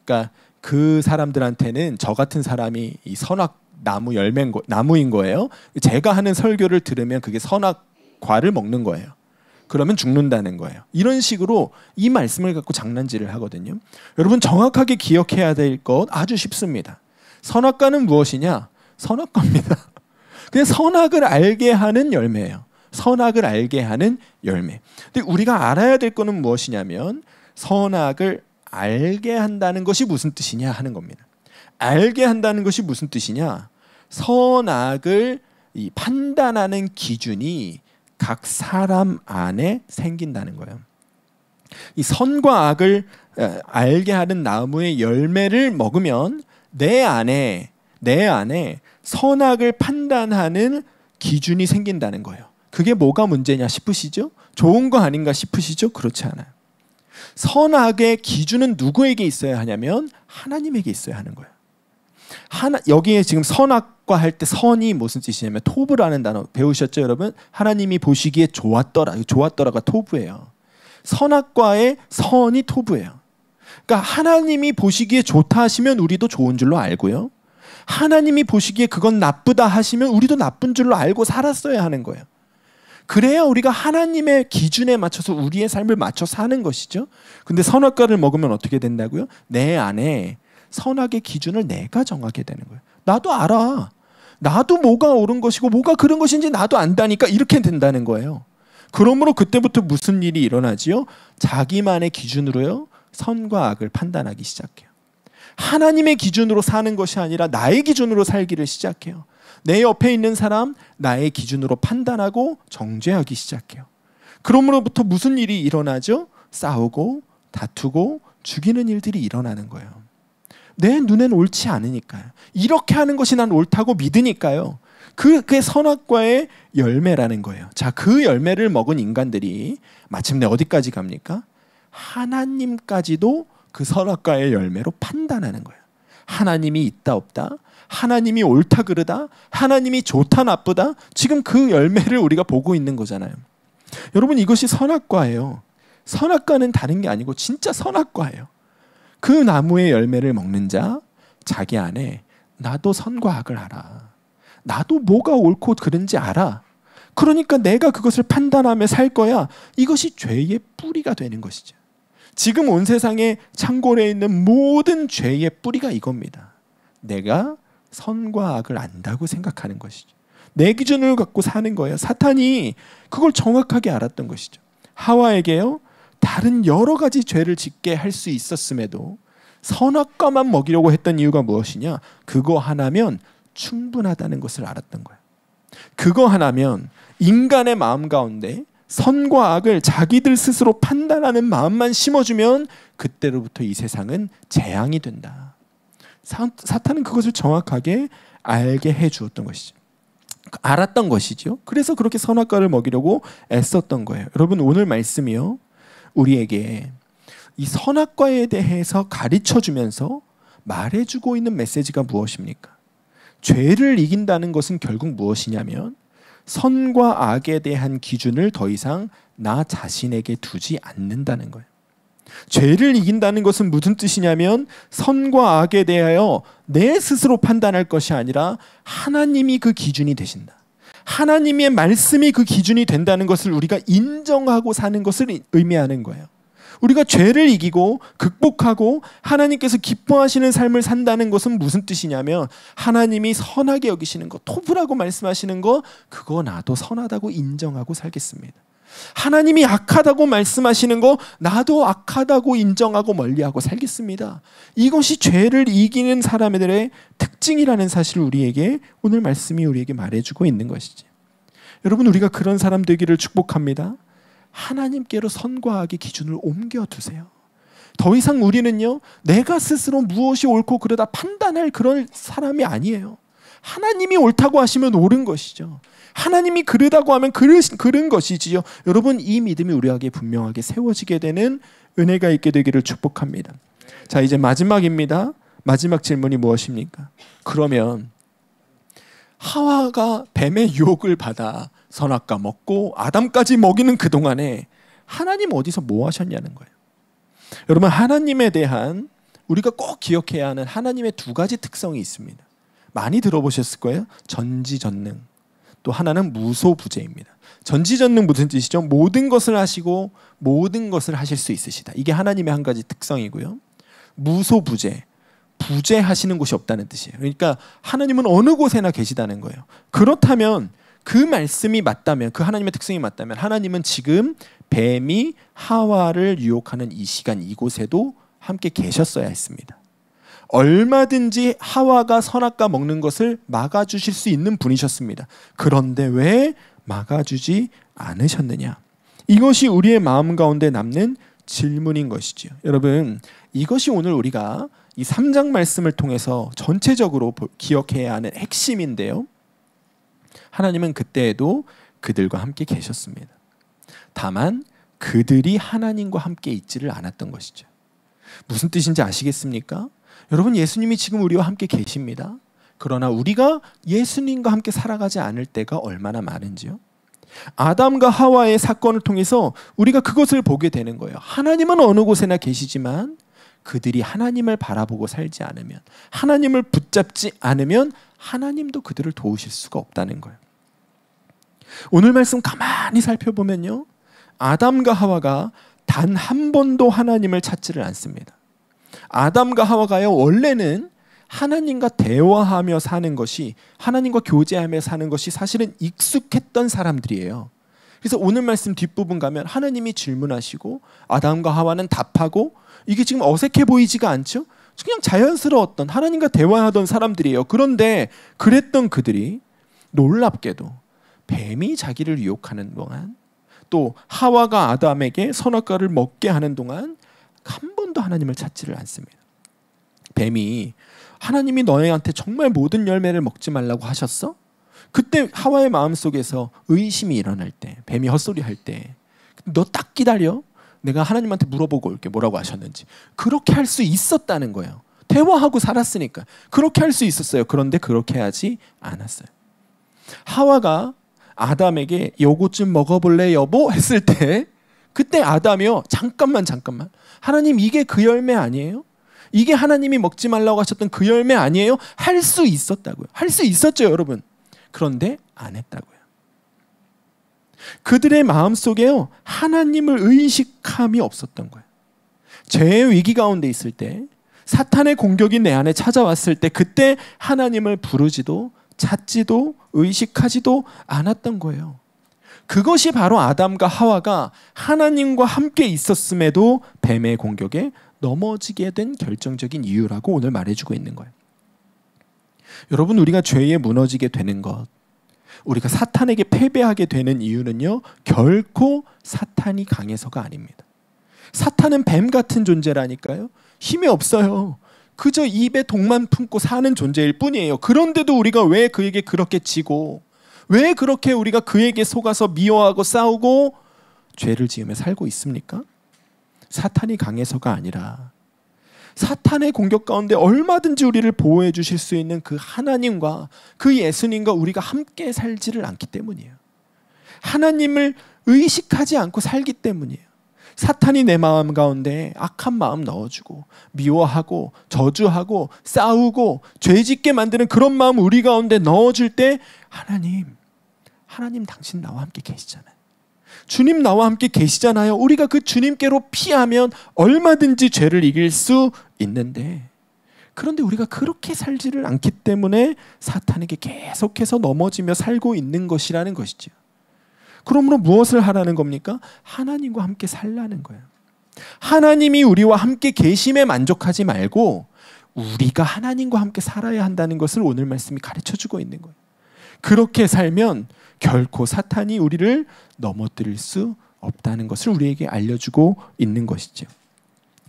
그러니까 그 사람들한테는 저 같은 사람이 이 선악 나무인 거예요. 제가 하는 설교를 들으면 그게 선악과를 먹는 거예요. 그러면 죽는다는 거예요. 이런 식으로 이 말씀을 갖고 장난질을 하거든요. 여러분, 정확하게 기억해야 될 것 아주 쉽습니다. 선악과는 무엇이냐? 선악과입니다. 그냥 선악을 알게 하는 열매예요. 선악을 알게 하는 열매. 근데 우리가 알아야 될 거는 무엇이냐면, 선악을 알게 한다는 것이 무슨 뜻이냐 하는 겁니다. 알게 한다는 것이 무슨 뜻이냐? 선악을 판단하는 기준이 각 사람 안에 생긴다는 거예요. 이 선과 악을 알게 하는 나무의 열매를 먹으면 내 안에 선악을 판단하는 기준이 생긴다는 거예요. 그게 뭐가 문제냐 싶으시죠? 좋은 거 아닌가 싶으시죠? 그렇지 않아요. 선악의 기준은 누구에게 있어야 하냐면 하나님에게 있어야 하는 거예요. 여기에 지금 선악과 할 때 선이 무슨 뜻이냐면 토브라는 단어 배우셨죠, 여러분? 하나님이 보시기에 좋았더라가 토브예요. 선악과의 선이 토브예요. 그러니까 하나님이 보시기에 좋다 하시면 우리도 좋은 줄로 알고요, 하나님이 보시기에 그건 나쁘다 하시면 우리도 나쁜 줄로 알고 살았어야 하는 거예요. 그래야 우리가 하나님의 기준에 맞춰서 우리의 삶을 맞춰 사는 것이죠. 근데 선악과를 먹으면 어떻게 된다고요? 내 안에 선악의 기준을 내가 정하게 되는 거예요. 나도 알아. 나도 뭐가 옳은 것이고 뭐가 그런 것인지 나도 안다니까, 이렇게 된다는 거예요. 그러므로 그때부터 무슨 일이 일어나지요? 자기만의 기준으로요, 선과 악을 판단하기 시작해요. 하나님의 기준으로 사는 것이 아니라 나의 기준으로 살기를 시작해요. 내 옆에 있는 사람 나의 기준으로 판단하고 정죄하기 시작해요. 그러므로부터 무슨 일이 일어나죠? 싸우고 다투고 죽이는 일들이 일어나는 거예요. 내 눈엔 옳지 않으니까요. 이렇게 하는 것이 난 옳다고 믿으니까요. 그게 선악과의 열매라는 거예요. 자, 그 열매를 먹은 인간들이 마침내 어디까지 갑니까? 하나님까지도 그 선악과의 열매로 판단하는 거예요. 하나님이 있다 없다, 하나님이 옳다 그르다, 하나님이 좋다 나쁘다, 지금 그 열매를 우리가 보고 있는 거잖아요. 여러분, 이것이 선악과예요. 선악과는 다른 게 아니고 진짜 선악과예요. 그 나무의 열매를 먹는 자, 자기 안에 나도 선과 악을 알아, 나도 뭐가 옳고 그른지 알아, 그러니까 내가 그것을 판단하며 살 거야. 이것이 죄의 뿌리가 되는 것이죠. 지금 온 세상에 창고에 있는 모든 죄의 뿌리가 이겁니다. 내가 선과 악을 안다고 생각하는 것이죠. 내 기준을 갖고 사는 거예요. 사탄이 그걸 정확하게 알았던 것이죠. 하와에게요, 다른 여러 가지 죄를 짓게 할 수 있었음에도 선악과만 먹이려고 했던 이유가 무엇이냐? 그거 하나면 충분하다는 것을 알았던 거예요. 그거 하나면 인간의 마음 가운데 선과 악을 자기들 스스로 판단하는 마음만 심어주면 그때로부터 이 세상은 재앙이 된다. 사탄은 그것을 정확하게 알게 해주었던 것이죠. 알았던 것이죠. 그래서 그렇게 선악과를 먹이려고 애썼던 거예요. 여러분, 오늘 말씀이요, 우리에게 이 선악과에 대해서 가르쳐주면서 말해주고 있는 메시지가 무엇입니까? 죄를 이긴다는 것은 결국 무엇이냐면 선과 악에 대한 기준을 더 이상 나 자신에게 두지 않는다는 거예요. 죄를 이긴다는 것은 무슨 뜻이냐면 선과 악에 대하여 내 스스로 판단할 것이 아니라 하나님이 그 기준이 되신다. 하나님의 말씀이 그 기준이 된다는 것을 우리가 인정하고 사는 것을 의미하는 거예요. 우리가 죄를 이기고 극복하고 하나님께서 기뻐하시는 삶을 산다는 것은 무슨 뜻이냐면 하나님이 선하게 여기시는 것, 토부라고 말씀하시는 거, 그거 나도 선하다고 인정하고 살겠습니다. 하나님이 악하다고 말씀하시는 거, 나도 악하다고 인정하고 멀리하고 살겠습니다. 이것이 죄를 이기는 사람들의 특징이라는 사실을 우리에게 오늘 말씀이 우리에게 말해주고 있는 것이지. 여러분, 우리가 그런 사람 되기를 축복합니다. 하나님께로 선과 악의 기준을 옮겨두세요. 더 이상 우리는요, 내가 스스로 무엇이 옳고 그르다 판단할 그런 사람이 아니에요. 하나님이 옳다고 하시면 옳은 것이죠. 하나님이 그르다고 하면 그른 것이지요. 여러분, 이 믿음이 우리에게 분명하게 세워지게 되는 은혜가 있게 되기를 축복합니다. 자, 이제 마지막입니다. 마지막 질문이 무엇입니까? 그러면 하와가 뱀의 유혹을 받아 선악과 먹고 아담까지 먹이는 그동안에 하나님 어디서 뭐 하셨냐는 거예요. 여러분, 하나님에 대한 우리가 꼭 기억해야 하는 하나님의 두 가지 특성이 있습니다. 많이 들어보셨을 거예요. 전지전능, 또 하나는 무소부재입니다. 전지전능 무슨 뜻이죠? 모든 것을 하시고 모든 것을 하실 수 있으시다. 이게 하나님의 한 가지 특성이고요. 무소부재, 부재하시는 곳이 없다는 뜻이에요. 그러니까 하나님은 어느 곳에나 계시다는 거예요. 그렇다면 그 말씀이 맞다면, 그 하나님의 특성이 맞다면 하나님은 지금 뱀이 하와를 유혹하는 이 시간 이곳에도 함께 계셨어야 했습니다. 얼마든지 하와가 선악과 먹는 것을 막아주실 수 있는 분이셨습니다. 그런데 왜 막아주지 않으셨느냐? 이것이 우리의 마음 가운데 남는 질문인 것이죠. 여러분, 이것이 오늘 우리가 이 3장 말씀을 통해서 전체적으로 기억해야 하는 핵심인데요. 하나님은 그때에도 그들과 함께 계셨습니다. 다만 그들이 하나님과 함께 있지를 않았던 것이죠. 무슨 뜻인지 아시겠습니까? 여러분, 예수님이 지금 우리와 함께 계십니다. 그러나 우리가 예수님과 함께 살아가지 않을 때가 얼마나 많은지요. 아담과 하와의 사건을 통해서 우리가 그것을 보게 되는 거예요. 하나님은 어느 곳에나 계시지만 그들이 하나님을 바라보고 살지 않으면, 하나님을 붙잡지 않으면 하나님도 그들을 도우실 수가 없다는 거예요. 오늘 말씀 가만히 살펴보면요, 아담과 하와가 단 한 번도 하나님을 찾지를 않습니다. 아담과 하와가요, 원래는 하나님과 대화하며 사는 것이, 하나님과 교제하며 사는 것이 사실은 익숙했던 사람들이에요. 그래서 오늘 말씀 뒷부분 가면 하나님이 질문하시고 아담과 하와는 답하고, 이게 지금 어색해 보이지가 않죠? 그냥 자연스러웠던, 하나님과 대화하던 사람들이에요. 그런데 그랬던 그들이 놀랍게도 뱀이 자기를 유혹하는 동안, 또 하와가 아담에게 선악과를 먹게 하는 동안 한 번도 하나님을 찾지를 않습니다. 뱀이 하나님이 너희한테 정말 모든 열매를 먹지 말라고 하셨어? 그때 하와의 마음속에서 의심이 일어날 때, 뱀이 헛소리할 때, 너 딱 기다려. 내가 하나님한테 물어보고 올게 뭐라고 하셨는지. 그렇게 할 수 있었다는 거예요. 대화하고 살았으니까 그렇게 할 수 있었어요. 그런데 그렇게 하지 않았어요. 하와가 아담에게 요것 좀 먹어볼래 여보? 했을 때 그때 아담이요, 잠깐만 하나님 이게 그 열매 아니에요? 이게 하나님이 먹지 말라고 하셨던 그 열매 아니에요? 할 수 있었다고요. 할 수 있었죠 여러분. 그런데 안 했다고요. 그들의 마음속에요, 하나님을 의식함이 없었던 거예요. 죄의 위기 가운데 있을 때, 사탄의 공격이 내 안에 찾아왔을 때 그때 하나님을 부르지도 찾지도 의식하지도 않았던 거예요. 그것이 바로 아담과 하와가 하나님과 함께 있었음에도 뱀의 공격에 넘어지게 된 결정적인 이유라고 오늘 말해주고 있는 거예요. 여러분, 우리가 죄에 무너지게 되는 것, 우리가 사탄에게 패배하게 되는 이유는요, 결코 사탄이 강해서가 아닙니다. 사탄은 뱀 같은 존재라니까요. 힘이 없어요. 그저 입에 독만 품고 사는 존재일 뿐이에요. 그런데도 우리가 왜 그에게 그렇게 지고, 왜 그렇게 우리가 그에게 속아서 미워하고 싸우고 죄를 지으며 살고 있습니까? 사탄이 강해서가 아니라 사탄의 공격 가운데 얼마든지 우리를 보호해 주실 수 있는 그 하나님과 그 예수님과 우리가 함께 살지를 않기 때문이에요. 하나님을 의식하지 않고 살기 때문이에요. 사탄이 내 마음 가운데 악한 마음 넣어주고 미워하고 저주하고 싸우고 죄짓게 만드는 그런 마음 우리 가운데 넣어줄 때 하나님 당신 나와 함께 계시잖아요. 주님 나와 함께 계시잖아요. 우리가 그 주님께로 피하면 얼마든지 죄를 이길 수 있는데, 그런데 우리가 그렇게 살지를 않기 때문에 사탄에게 계속해서 넘어지며 살고 있는 것이라는 것이죠. 그러므로 무엇을 하라는 겁니까? 하나님과 함께 살라는 거예요. 하나님이 우리와 함께 계심에 만족하지 말고 우리가 하나님과 함께 살아야 한다는 것을 오늘 말씀이 가르쳐주고 있는 거예요. 그렇게 살면 결코 사탄이 우리를 넘어뜨릴 수 없다는 것을 우리에게 알려주고 있는 것이죠.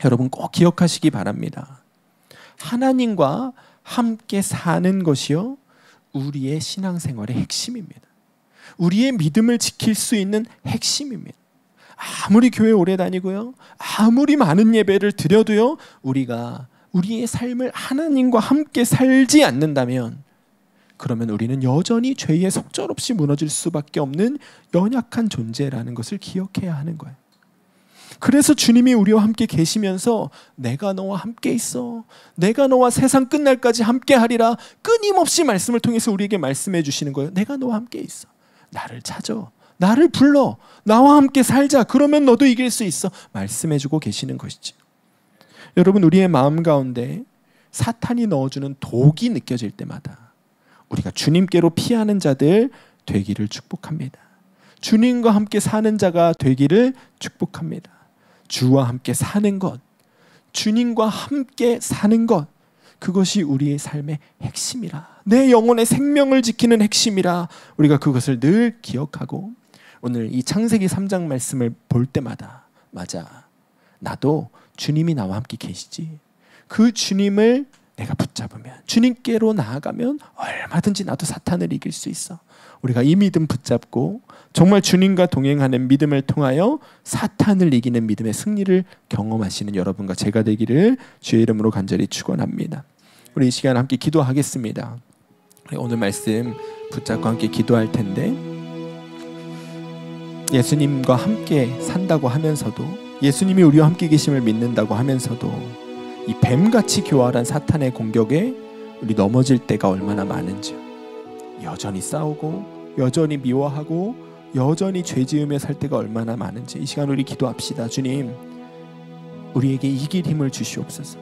여러분 꼭 기억하시기 바랍니다. 하나님과 함께 사는 것이요, 우리의 신앙생활의 핵심입니다. 우리의 믿음을 지킬 수 있는 핵심입니다. 아무리 교회 오래 다니고요, 아무리 많은 예배를 드려도요, 우리가 우리의 삶을 하나님과 함께 살지 않는다면, 그러면 우리는 여전히 죄에 속절없이 무너질 수밖에 없는 연약한 존재라는 것을 기억해야 하는 거예요. 그래서 주님이 우리와 함께 계시면서 내가 너와 함께 있어, 내가 너와 세상 끝날까지 함께 하리라 끊임없이 말씀을 통해서 우리에게 말씀해 주시는 거예요. 내가 너와 함께 있어. 나를 찾아, 나를 불러, 나와 함께 살자. 그러면 너도 이길 수 있어. 말씀해 주고 계시는 것이죠. 여러분, 우리의 마음 가운데 사탄이 넣어주는 독이 느껴질 때마다 우리가 주님께로 피하는 자들 되기를 축복합니다. 주님과 함께 사는 자가 되기를 축복합니다. 주와 함께 사는 것, 주님과 함께 사는 것, 그것이 우리의 삶의 핵심이라, 내 영혼의 생명을 지키는 핵심이라 우리가 그것을 늘 기억하고, 오늘 이 창세기 3장 말씀을 볼 때마다 맞아, 나도 주님이 나와 함께 계시지, 그 주님을 내가 붙잡으면, 주님께로 나아가면 얼마든지 나도 사탄을 이길 수 있어. 우리가 이 믿음 붙잡고 정말 주님과 동행하는 믿음을 통하여 사탄을 이기는 믿음의 승리를 경험하시는 여러분과 제가 되기를 주의 이름으로 간절히 축원합니다. 우리 이 시간 함께 기도하겠습니다. 오늘 말씀 붙잡고 함께 기도할 텐데, 예수님과 함께 산다고 하면서도, 예수님이 우리와 함께 계심을 믿는다고 하면서도 이 뱀같이 교활한 사탄의 공격에 우리 넘어질 때가 얼마나 많은지요. 여전히 싸우고 여전히 미워하고 여전히 죄 지으며 살 때가 얼마나 많은지 이 시간 우리 기도합시다. 주님, 우리에게 이길 힘을 주시옵소서.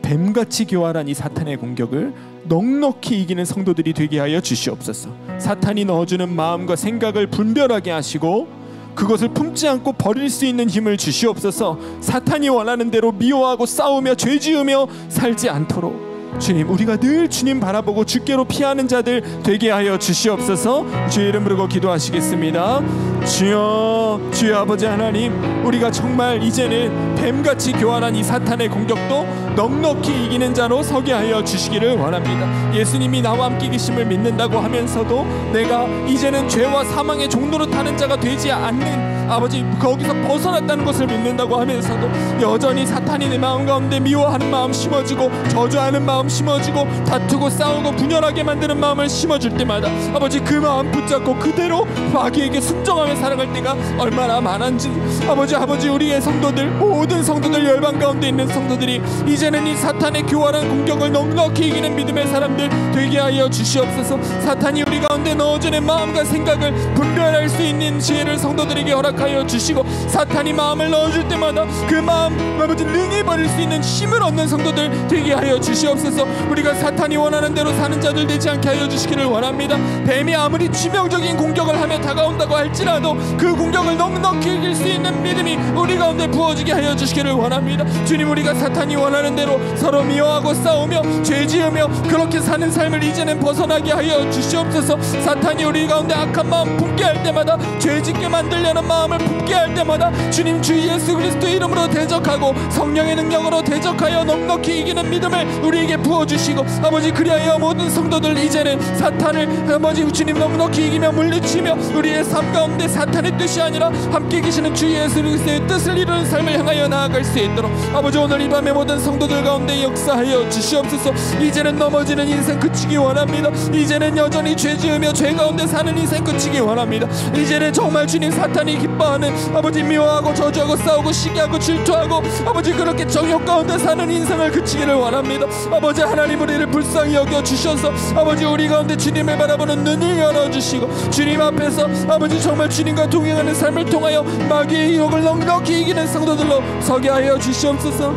뱀같이 교활한 이 사탄의 공격을 넉넉히 이기는 성도들이 되게 하여 주시옵소서. 사탄이 넣어주는 마음과 생각을 분별하게 하시고 그것을 품지 않고 버릴 수 있는 힘을 주시옵소서. 사탄이 원하는 대로 미워하고 싸우며 죄 지으며 살지 않도록 주님, 우리가 늘 주님 바라보고 주께로 피하는 자들 되게 하여 주시옵소서. 주의 이름 부르고 기도하시겠습니다. 주여, 주여 아버지 하나님, 우리가 정말 이제는 뱀같이 교활한 이 사탄의 공격도 넉넉히 이기는 자로 서게 하여 주시기를 원합니다. 예수님이 나와 함께 계심을 믿는다고 하면서도 내가 이제는 죄와 사망의 종로로 타는 자가 되지 않는 아버지 거기서 벗어났다는 것을 믿는다고 하면서도 여전히 사탄이 내 마음 가운데 미워하는 마음 심어주고 저주하는 마음 심어주고 다투고 싸우고 분열하게 만드는 마음을 심어줄 때마다 아버지 그 마음 붙잡고 그대로 마귀에게 순종하며 살아갈 때가 얼마나 많은지 아버지 우리의 성도들 모든 성도들 열방 가운데 있는 성도들이 이제는 이 사탄의 교활한 공격을 넉넉히 이기는 믿음의 사람들 되게 하여 주시옵소서. 사탄이 우리 가운데 넣어주는 마음과 생각을 분별할 수 있는 지혜를 성도들에게 허락하여 주시고 사탄이 마음을 넣어줄 때마다 그 마음 아버지 능히 버릴 수 있는 힘을 얻는 성도들 되게 하여 주시옵소서. 우리가 사탄이 원하는 대로 사는 자들 되지 않게 하여 주시기를 원합니다. 뱀이 아무리 치명적인 공격을 하며 다가온다고 할지라도 그 공격을 넉넉히 이길 수 있는 믿음이 우리 가운데 부어지게 하여 주시기를 원합니다. 주님, 우리가 사탄이 원하는 대로 서로 미워하고 싸우며 죄지으며 그렇게 사는 삶을 이제는 벗어나게 하여 주시옵소서. 사탄이 우리 가운데 악한 마음 품게 할 때마다 죄짓게 만들려는 마음을 품게 할 때마다 주님 주 예수 그리스도의 이름으로 대적하고 성령의 능력으로 대적하여 넉넉히 이기는 믿음을 우리에게 부어주시고 아버지 그리하여 모든 성도들 이제는 사탄을 아버지 주님 넉넉히 이기며 물리치며 우리의 삶 가운데 사탄의 뜻이 아니라 함께 계시는 주 예수 그리스도의 뜻을 이루는 삶을 향하여 나아갈 수 있도록 아버지 오늘 이 밤에 모든 성도들 가운데 역사하여 주시옵소서. 이제는 넘어지는 인생 그치기 원합니다. 이제는 여전히 죄 지으며 죄 가운데 사는 인생 그치기 원합니다. 이제는 정말 주님 사탄이 기뻐하는 아버지 미워하고 저주하고 싸우고 시기하고 질투하고 아버지 그렇게 정욕 가운데 사는 인생을 그치기를 원합니다. 아버지 하나님 우리를 불쌍히 여겨 주셔서 아버지 우리 가운데 주님을 바라보는 눈을 열어주시고 주님 앞에서 아버지 정말 주님과 동행하는 삶을 통하여 마귀의 유혹을 넉넉히 이기는 성도들로 서게 하여 주시옵소서.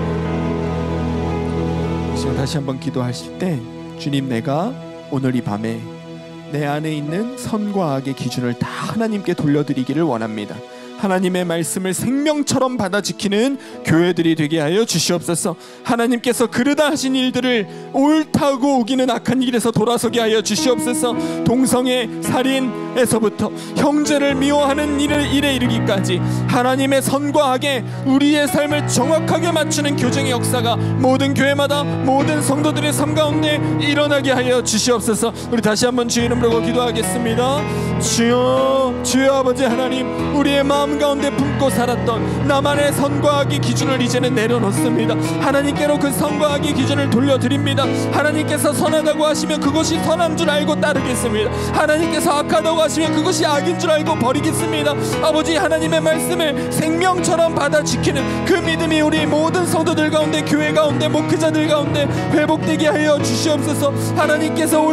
지금 다시 한번 기도하실 때 주님, 내가 오늘 이 밤에 내 안에 있는 선과 악의 기준을 다 하나님께 돌려드리기를 원합니다. 하나님의 말씀을 생명처럼 받아 지키는 교회들이 되게 하여 주시옵소서. 하나님께서 그르다 하신 일들을 옳다고 우기는 악한 길에서 돌아서게 하여 주시옵소서. 동성애, 살인에서부터 형제를 미워하는 일에 이르기까지 하나님의 선과 악에 우리의 삶을 정확하게 맞추는 교정의 역사가 모든 교회마다 모든 성도들의 삶 가운데 일어나게 하여 주시옵소서. 우리 다시 한번 주의 이름으로 기도하겠습니다. 주여, 주여 아버지 하나님, 우리의 마음 가운데 품고 살았던 나만의 선과 악의 기준을 이제는 내려놓습니다. 하나님께로 그 선과 악의 기준을 돌려드립니다. 하나님께서 선하다고 하시면 그것이 선한 줄 알고 따르겠습니다. 하나님께서 악하다고 하시면 그것이 악인 줄 알고 버리겠습니다. 아버지 하나님의 말씀을 생명처럼 받아 지키는 그 믿음이 우리 모든 성도들 가운데, 교회 가운데, 목회자들 가운데 회복되게 하여 주시옵소서. 하나님께서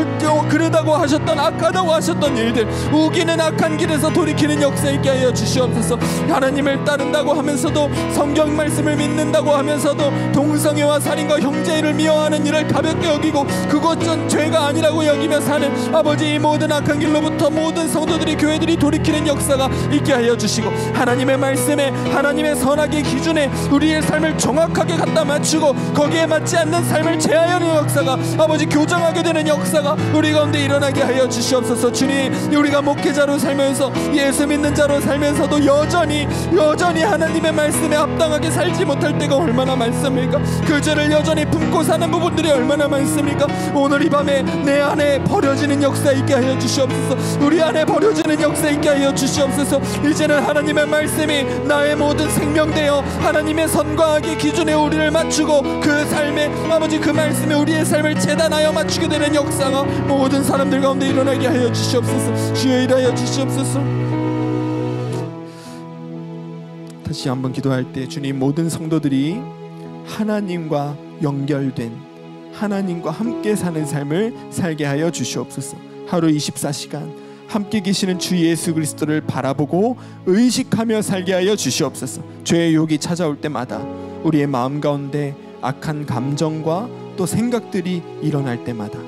그러다고 하셨던 악하다고 하셨던 일들, 우기는 악한 길에서 돌이키는 역사 있게 하여 주시옵소서. 하나님을 따른다고 하면서도, 성경 말씀을 믿는다고 하면서도 동성애와 살인과 형제를 미워하는 일을 가볍게 여기고 그것은 죄가 아니라고 여기며 사는 아버지, 이 모든 악한 길로부터 모든 성도들이, 교회들이 돌이키는 역사가 있게 하여 주시고, 하나님의 말씀에, 하나님의 선악의 기준에 우리의 삶을 정확하게 갖다 맞추고 거기에 맞지 않는 삶을 제하여는 역사가, 아버지 교정하게 되는 역사가 우리 가운데 일어나게 하여 주시옵소서. 주님, 우리가 목회자로 살면서, 예수 믿는 자로 살면서도 여전히 하나님의 말씀에 합당하게 살지 못할 때가 얼마나 많습니까? 그 죄를 여전히 품고 사는 부분들이 얼마나 많습니까? 오늘 이 밤에 내 안에 버려지는 역사 있게 하여 주시옵소서. 우리 안에 버려지는 역사 있게 하여 주시옵소서. 이제는 하나님의 말씀이 나의 모든 생명되어 하나님의 선과 악의 기준에 우리를 맞추고 그 삶에, 아버지 그 말씀에 우리의 삶을 재단하여 맞추게 되는 역사가 모든 사람들 가운데 일어나게 하여 주시옵소서. 주여 일하여 주시옵소서. 다시 한번 기도할 때, 주님, 모든 성도들이 하나님과 연결된, 하나님과 함께 사는 삶을 살게 하여 주시옵소서. 하루 24시간 함께 계시는 주 예수 그리스도를 바라보고 의식하며 살게 하여 주시옵소서. 죄의 유혹이 찾아올 때마다, 우리의 마음 가운데 악한 감정과 또 생각들이 일어날 때마다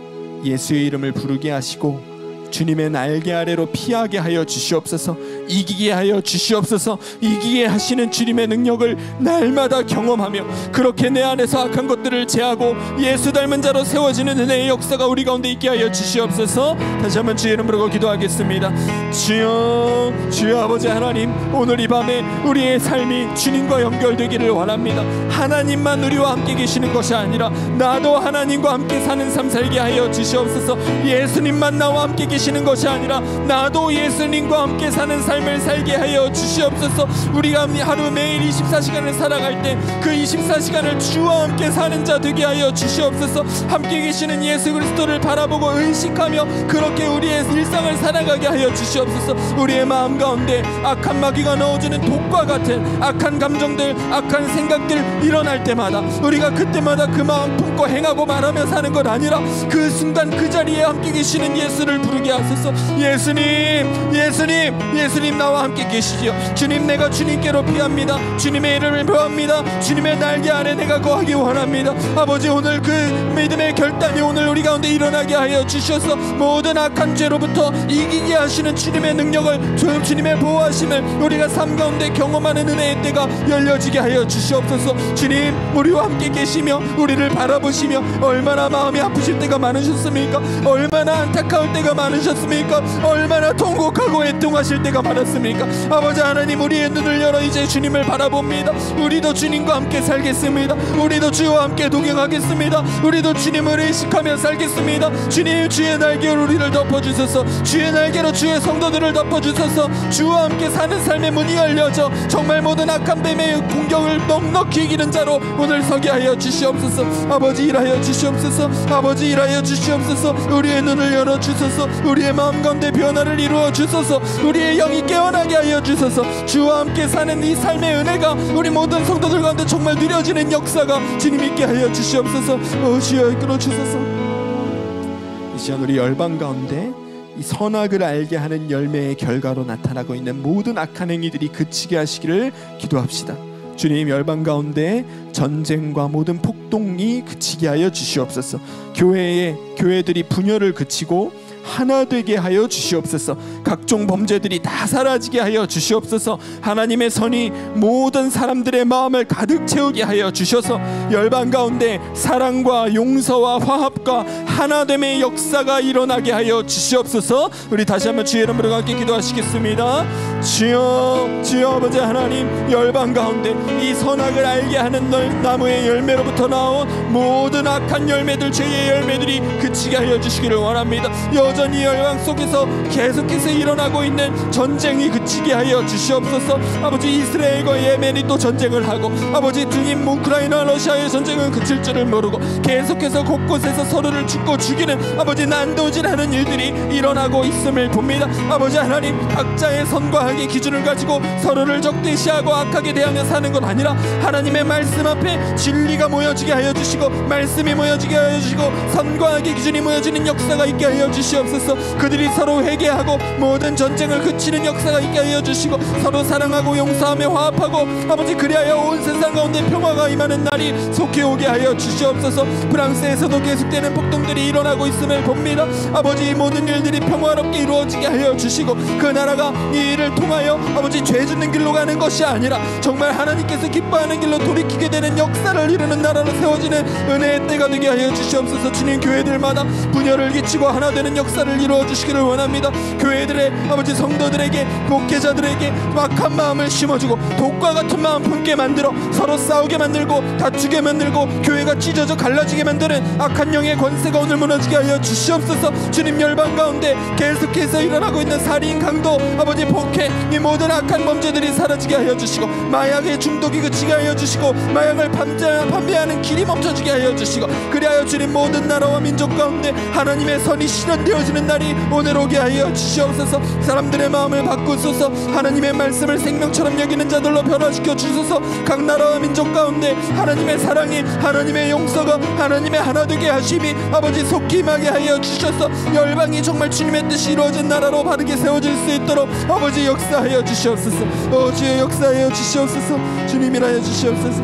예수의 이름을 부르게 하시고 주님의 날개 아래로 피하게 하여 주시옵소서. 이기게 하여 주시옵소서. 이기게 하시는 주님의 능력을 날마다 경험하며 그렇게 내 안에서 악한 것들을 제하고 예수 닮은 자로 세워지는 은혜의 역사가 우리 가운데 있게 하여 주시옵소서. 다시 한번 주의 이름으로 기도하겠습니다. 주여, 주여 아버지 하나님, 오늘 이 밤에 우리의 삶이 주님과 연결되기를 원합니다. 하나님만 우리와 함께 계시는 것이 아니라 나도 하나님과 함께 사는 삶 살게 하여 주시옵소서. 예수님만 나와 함께 계시는 것이 아니라 나도 예수님과 함께 사는 삶 삶을 살게 하여 주시옵소서. 우리가 하루 매일 24시간을 살아갈 때 그 24시간을 주와 함께 사는 자 되게 하여 주시옵소서. 함께 계시는 예수 그리스도를 바라보고 의식하며 그렇게 우리의 일상을 살아가게 하여 주시옵소서. 우리의 마음 가운데 악한 마귀가 넣어주는 독과 같은 악한 감정들, 악한 생각들 일어날 때마다 우리가 그때마다 그 마음 품고 행하고 말하며 사는 것 아니라 그 순간 그 자리에 함께 계시는 예수를 부르게 하소서. 예수님, 예수님, 예수님 나와 함께 계시지요. 주님, 내가 주님께로 피합니다. 주님의 이름을 표합니다. 주님의 날개 아래 내가 거하기 원합니다. 아버지, 오늘 그 믿음의 결단이 오늘 우리 가운데 일어나게 하여 주셔서 모든 악한 죄로부터 이기게 하시는 주님의 능력을, 주님의 보호하심을 우리가 삶 가운데 경험하는 은혜의 때가 열려지게 하여 주시옵소서. 주님, 우리와 함께 계시며 우리를 바라보시며 얼마나 마음이 아프실 때가 많으셨습니까? 얼마나 안타까울 때가 많으셨습니까? 얼마나 통곡하고 애통하실 때가 많았습니까? 아버지 하나님, 우리의 눈을 열어 이제 주님을 바라봅니다. 우리도 주님과 함께 살겠습니다. 우리도 주와 함께 동행하겠습니다. 우리도 주님을 의식하며 살겠습니다. 주님, 주의 날개로 우리를 덮어주소서. 주의 날개로 주의 성도들을 덮어주소서. 주와 함께 사는 삶의 문이 열려져 정말 모든 악한 뱀의 공격을 넉넉히 이기는 자로 오늘 서게 하여 주시옵소서. 아버지, 일하여 주시옵소서. 아버지, 일하여 주시옵소서. 우리의 눈을 열어 주소서. 우리의 마음 가운데 변화를 이루어 주소서. 우리의 영이 깨어나게 하여 주소서. 주와 함께 사는 이 삶의 은혜가 우리 모든 성도들 가운데 정말 누려지는 역사가 주님 있게 하여 주시옵소서. 주여 이끌어 주소서. 이 시간 우리 열방 가운데 이 선악을 알게 하는 열매의 결과로 나타나고 있는 모든 악한 행위들이 그치게 하시기를 기도합시다. 주님, 열방 가운데 전쟁과 모든 폭동이 그치게 하여 주시옵소서. 교회들이 분열을 그치고 하나 되게 하여 주시옵소서. 각종 범죄들이 다 사라지게 하여 주시옵소서. 하나님의 선이 모든 사람들의 마음을 가득 채우게 하여 주셔서 열방 가운데 사랑과 용서와 화합과 하나됨의 역사가 일어나게 하여 주시옵소서. 우리 다시 한번 주의 이름으로 함께 기도하시겠습니다. 주여, 주여 아버지 하나님, 열방 가운데 이 선악을 알게 하는 나무의 열매로부터 나온 모든 악한 열매들, 죄의 열매들이 그치게 하여 주시기를 원합니다. 여전히 열방 속에서 계속해서 일어나고 있는 전쟁이 그치게 하여 주시옵소서. 아버지, 이스라엘과 예멘이 또 전쟁을 하고, 아버지 주님, 우크라이나 러시아의 전쟁은 그칠 줄을 모르고 계속해서 곳곳에서 서로를 죽고 죽이는 아버지 난도질하는 일들이 일어나고 있음을 봅니다. 아버지 하나님, 각자의 선과학의 기준을 가지고 서로를 적대시하고 악하게 대하며 사는 것 아니라 하나님의 말씀 앞에 진리가 모여지게 하여 주시고 말씀이 모여지게 하여 주시고 선과 악의 기준이 모여지는 역사가 있게 하여 주시옵소서. 그들이 서로 회개하고 모든 전쟁을 그치는 역사가 있게 하여 주시고 서로 사랑하고 용서하며 화합하고 아버지, 그리하여 온 세상 가운데 평화가 임하는 날이 속히 오게 하여 주시옵소서. 프랑스에서도 계속되는 폭동들이 일어나고 있음을 봅니다. 아버지, 이 모든 일들이 평화롭게 이루어지게 하여 주시고 그 나라가 이 일을 통하여 아버지 죄 짓는 길로 가는 것이 아니라 정말 하나님께서 기뻐하는 길로 돌이키게 되는 역사를 이루는 나라로 세워지는 은혜의 때가 되게 하여 주시옵소서. 주님, 교회들마다 분열을 끼치고 하나 되는 역사를 이루어 주시기를 원합니다. 교회들의 아버지 성도들에게, 목회자들에게 악한 마음을 심어주고 독과 같은 마음 품게 만들어 서로 싸우게 만들고 다투게 만들고 교회가 찢어져 갈라지게 만드는 악한 영의 권세가 오늘 무너지게 하여 주시옵소서. 주님, 열방 가운데 계속해서 일어나고 있는 살인, 강도, 아버지 폭행, 이 모든 악한 범죄들이 사라지게 하여 주시고 마약의 중독이 그치게 하여 주시고 마약을 판매하는 길이 멈춰지게 하여 주시고 그리하여 주님, 모든 나라와 민족 가운데 하나님의 선이 실현되어지는 날이 오늘 오게 하여 주시옵소서. 사람들의 마음을 바꾸소서. 하나님의 말씀을 생명처럼 여기는 자들로 변화시켜 주소서. 각 나라와 민족 가운데 하나님의 사랑이, 하나님의 용서가, 하나님의 하나 되게 하심이 아버지 속히 임하게 하여 주셔서 열방이 정말 주님의 뜻이 이루어진 나라로 바르게 세워질 수 있도록 아버지 역사하여 주시옵소서. 주의 역사하여 주시옵소서. 주님이라여 주시옵소서.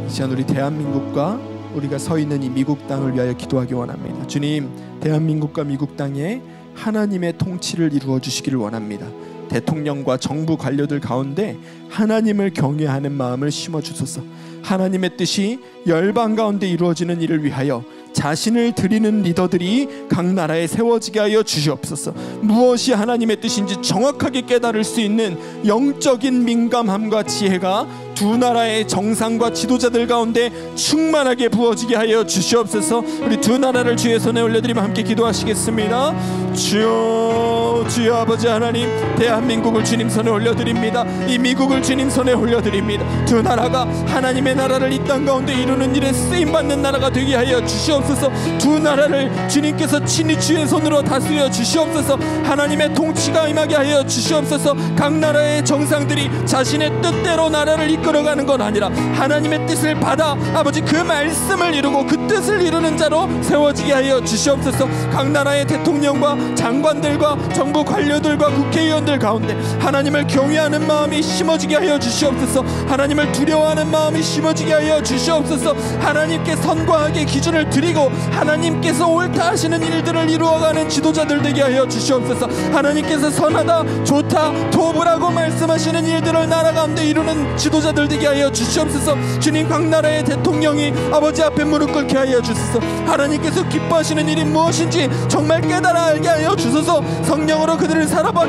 이 시간 우리 대한민국과 우리가 서 있는 이 미국 땅을 위하여 기도하기 원합니다. 주님, 대한민국과 미국 땅에 하나님의 통치를 이루어 주시기를 원합니다. 대통령과 정부 관료들 가운데 하나님을 경외하는 마음을 심어 주소서. 하나님의 뜻이 열방 가운데 이루어지는 일을 위하여 자신을 드리는 리더들이 각 나라에 세워지게 하여 주시옵소서. 무엇이 하나님의 뜻인지 정확하게 깨달을 수 있는 영적인 민감함과 지혜가 두 나라의 정상과 지도자들 가운데 충만하게 부어지게 하여 주시옵소서. 우리 두 나라를 주의 손에 올려드리며 함께 기도하시겠습니다. 주여, 주여 아버지 하나님, 대한민국을 주님 손에 올려드립니다. 이 미국을 주님 손에 올려드립니다. 두 나라가 하나님의 나라를 이 땅 가운데 이루는 일에 쓰임받는 나라가 되게 하여 주시옵소서. 두 나라를 주님께서 친히 주의 손으로 다스려 주시옵소서. 하나님의 통치가 임하게 하여 주시옵소서. 각 나라의 정상들이 자신의 뜻대로 나라를 이끌어가는 건 아니라 하나님의 뜻을 받아 아버지 그 말씀을 이루고 그 뜻을 이루는 자로 세워지게 하여 주시옵소서. 각 나라의 대통령과 장관들과 정부 관료들과 국회의원들 가운데 하나님을 경외하는 마음이 심어지게 하여 주시옵소서. 하나님을 두려워하는 마음이 심어지게 하여 주시옵소서. 하나님께 선과하게 기준을 드리고 하나님께서 옳다 하시는 일들을 이루어가는 지도자들 되게 하여 주시옵소서. 하나님께서 선하다, 좋다, 도부라고 말씀하시는 일들을 나라 가운데 이루는 지도자들 되게 하여 주시옵소서. 주님, 각 나라의 대통령이 아버지 앞에 무릎 꿇게 하여 주소서. 하나님께서 기뻐하시는 일이 무엇인지 정말 깨달아 알게 하여 주소서. 성령으로 그들을 찾아봐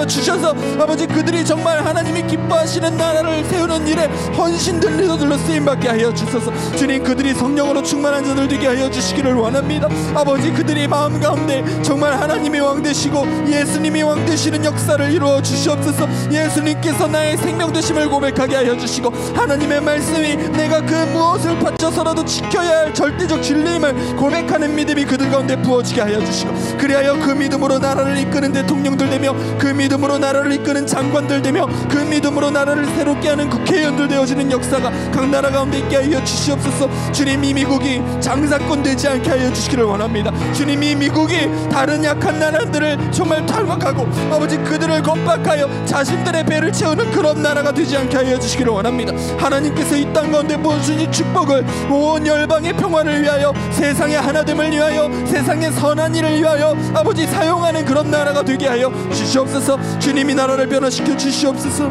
주셔서 아버지 그들이 정말 하나님이 기뻐하시는 나라를 세우는 일에 헌신들 리더들로 쓰임받게 하여 주소서. 주님, 그들이 성령으로 충만한 자들 되게 하여 주시기를 원합니다. 아버지, 그들이 마음 가운데 정말 하나님이 왕 되시고 예수님이 왕 되시는 역사를 이루어 주시옵소서. 예수님께서 나의 생명 되심을 고백하게 하여 주시고 하나님의 말씀이 내가 그 무엇을 바쳐서라도 지켜야 할 절대적 진리임을 고백하는 믿음이 그들 가운데 부어지게 하여 주시고 그리하여 그 믿음으로 나라를 이끄는 대통령들 되며 그 믿음으로 나라를 이끄는 장관들 되며 그 믿음으로 나라를 새롭게 하는 국회의원들 되어지는 역사가 각 나라 가운데 있게 하여 주시옵소서. 주님, 이 미국이 장사꾼 되지 않게 하여 주시기를 원합니다. 주님, 이 미국이 다른 약한 나라들을 정말 탈박하고 아버지 그들을 겁박하여 자신들의 배를 채우는 그런 나라가 되지 않게 하여 주시기를 원합니다. 하나님께서 이 땅 가운데 부어주신 축복을 온 열방의 평화를 위하여 세상의 하나됨을 위하여 세상의 선한 일을 위하여 아버지 사용하는 그런 나라가 되게 하여 주시옵소서. 주님이 나라를 변화시켜 주시옵소서.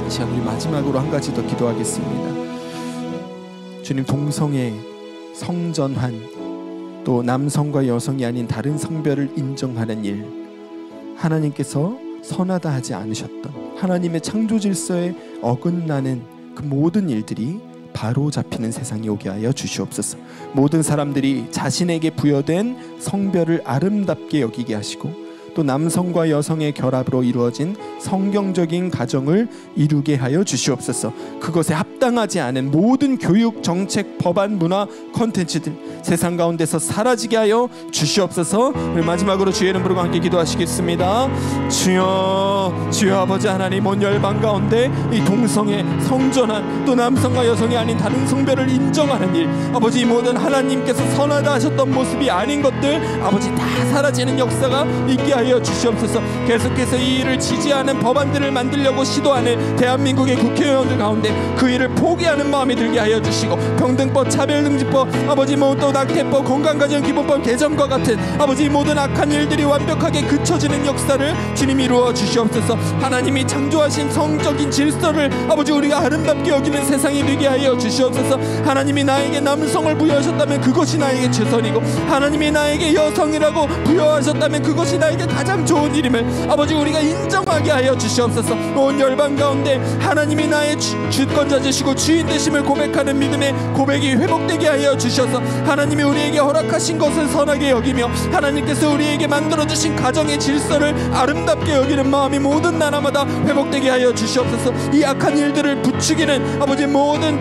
자, 우리 마지막으로 한 가지 더 기도하겠습니다. 주님, 동성애, 성전환, 또 남성과 여성이 아닌 다른 성별을 인정하는 일, 하나님께서 선하다 하지 않으셨던 하나님의 창조 질서에 어긋나는 그 모든 일들이 바로 잡히는 세상이 오게 하여 주시옵소서. 모든 사람들이 자신에게 부여된 성별을 아름답게 여기게 하시고 또 남성과 여성의 결합으로 이루어진 성경적인 가정을 이루게 하여 주시옵소서. 그것에 합당하지 않은 모든 교육, 정책, 법안, 문화, 콘텐츠들 세상 가운데서 사라지게 하여 주시옵소서. 우리 마지막으로 주의 이름 부르고 함께 기도하시겠습니다. 주여, 주여 아버지 하나님, 온 열방 가운데 이 동성애, 성전환, 또 남성과 여성이 아닌 다른 성별을 인정하는 일, 아버지 이 모든 하나님께서 선하다 하셨던 모습이 아닌 것들 아버지 다 사라지는 역사가 있게 하여 주시옵소서. 계속해서 이 일을 지지하는 법안들을 만들려고 시도하는 대한민국의 국회의원들 가운데 그 일을 포기하는 마음이 들게 하여 주시고 평등법, 차별금지법, 아버지 또 낙태법, 건강가정기본법 개정과 같은 아버지 모든 악한 일들이 완벽하게 그쳐지는 역사를 주님 이루어 주시옵소서. 하나님이 창조하신 성적인 질서를 아버지 우리가 아름답게 여기는 세상이 되게 하여 주시옵소서. 하나님이 나에게 남성을 부여하셨다면 그것이 나에게 최선이고 하나님이 나에게 여성이라고 부여하셨다면 그것이 나에게 가장 좋은 일임을 아버지 우리가 인정하게 하여 주시옵소서. 온 열방 가운데 하나님이 나의 주권자 되시고 주인 되심을 고백하는 믿음의 고백이 회복되게 하여 주셔서 하나님이 우리에게 허락하신 것을 선하게 여기며 하나님께서 우리에게 만들어주신 가정의 질서를 아름답게 여기는 마음이 모든 나라마다 회복되게 하여 주시옵소서. 이 악한 일들을 부추기는 아버지 모든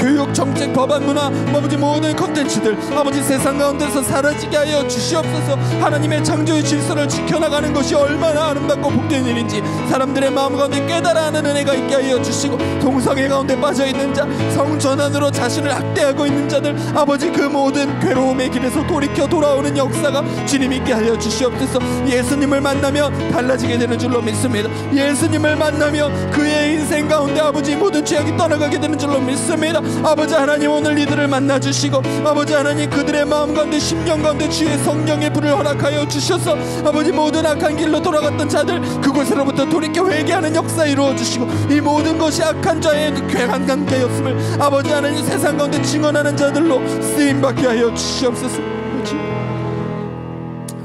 교육, 정책, 법안, 문화, 아버지 모든 콘텐츠들 아버지 세상 가운데서 사라지게 하여 주시옵소서. 하나님의 창조의 질서를 지켜나가는 것이 얼마나 아름답고 복된 일인지 사람들의 마음 가운데 깨달아 하는 은혜가 있게 하여 주시고 동성애 가운데 빠져있는 자, 성전환으로 자신을 학대하고 있는 자들 아버지 그 모든 괴로움의 길에서 돌이켜 돌아오는 역사가 주님 있게 하여 주시옵소서. 예수님을 만나면 달라지게 되는 줄로 믿습니다. 예수님을 만나면 그의 인생 가운데 아버지 모든 죄악이 떠나가게 되는 줄로 믿습니다. 아버지 하나님, 오늘 이들을 만나주시고 아버지 하나님 그들의 마음 가운데 심령 가운데 주의 성령의 불을 허락하여 주셔서 아버지 모든 악한 길로 돌아갔던 자들 그곳으로부터 돌이켜 회개하는 역사 이루어주시고 이 모든 것이 악한 자의 괴한 관계였음을 아버지 하나님 세상 가운데 증언하는 자들로 쓰임받게 하여 주시옵소서.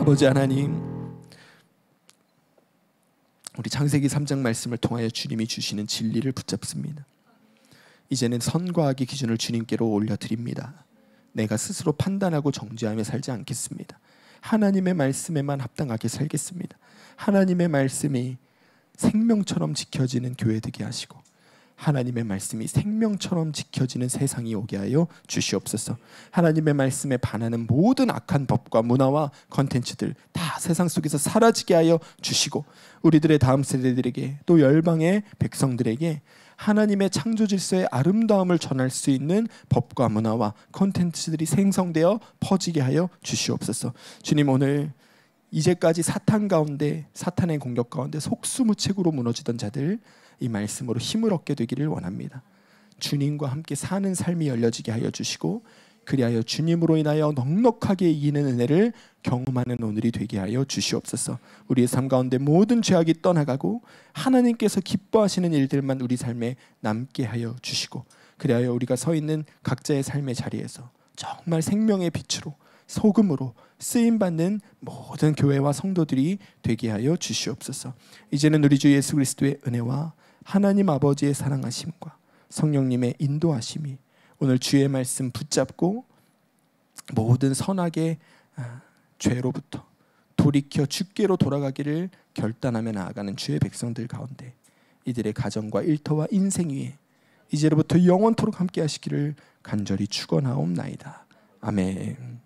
아버지 하나님, 우리 창세기 3장 말씀을 통하여 주님이 주시는 진리를 붙잡습니다. 이제는 선과 악의 기준을 주님께로 올려드립니다. 내가 스스로 판단하고 정죄하며 살지 않겠습니다. 하나님의 말씀에만 합당하게 살겠습니다. 하나님의 말씀이 생명처럼 지켜지는 교회 되게 하시고 하나님의 말씀이 생명처럼 지켜지는 세상이 오게 하여 주시옵소서. 하나님의 말씀에 반하는 모든 악한 법과 문화와 컨텐츠들 다 세상 속에서 사라지게 하여 주시고 우리들의 다음 세대들에게 또 열방의 백성들에게 하나님의 창조 질서의 아름다움을 전할 수 있는 법과 문화와 컨텐츠들이 생성되어 퍼지게 하여 주시옵소서. 주님, 오늘 이제까지 사탄 가운데, 사탄의 공격 가운데 속수무책으로 무너지던 자들 이 말씀으로 힘을 얻게 되기를 원합니다. 주님과 함께 사는 삶이 열려지게 하여 주시고 그리하여 주님으로 인하여 넉넉하게 이기는 은혜를 경험하는 오늘이 되게 하여 주시옵소서. 우리의 삶 가운데 모든 죄악이 떠나가고 하나님께서 기뻐하시는 일들만 우리 삶에 남게 하여 주시고 그리하여 우리가 서 있는 각자의 삶의 자리에서 정말 생명의 빛으로 소금으로 쓰임받는 모든 교회와 성도들이 되게 하여 주시옵소서. 이제는 우리 주 예수 그리스도의 은혜와 하나님 아버지의 사랑하심과 성령님의 인도하심이 오늘 주의 말씀 붙잡고 모든 선악의 죄로부터 돌이켜 주께로 돌아가기를 결단하며 나아가는 주의 백성들 가운데 이들의 가정과 일터와 인생 위에 이제로부터 영원토록 함께 하시기를 간절히 축원하옵나이다. 아멘.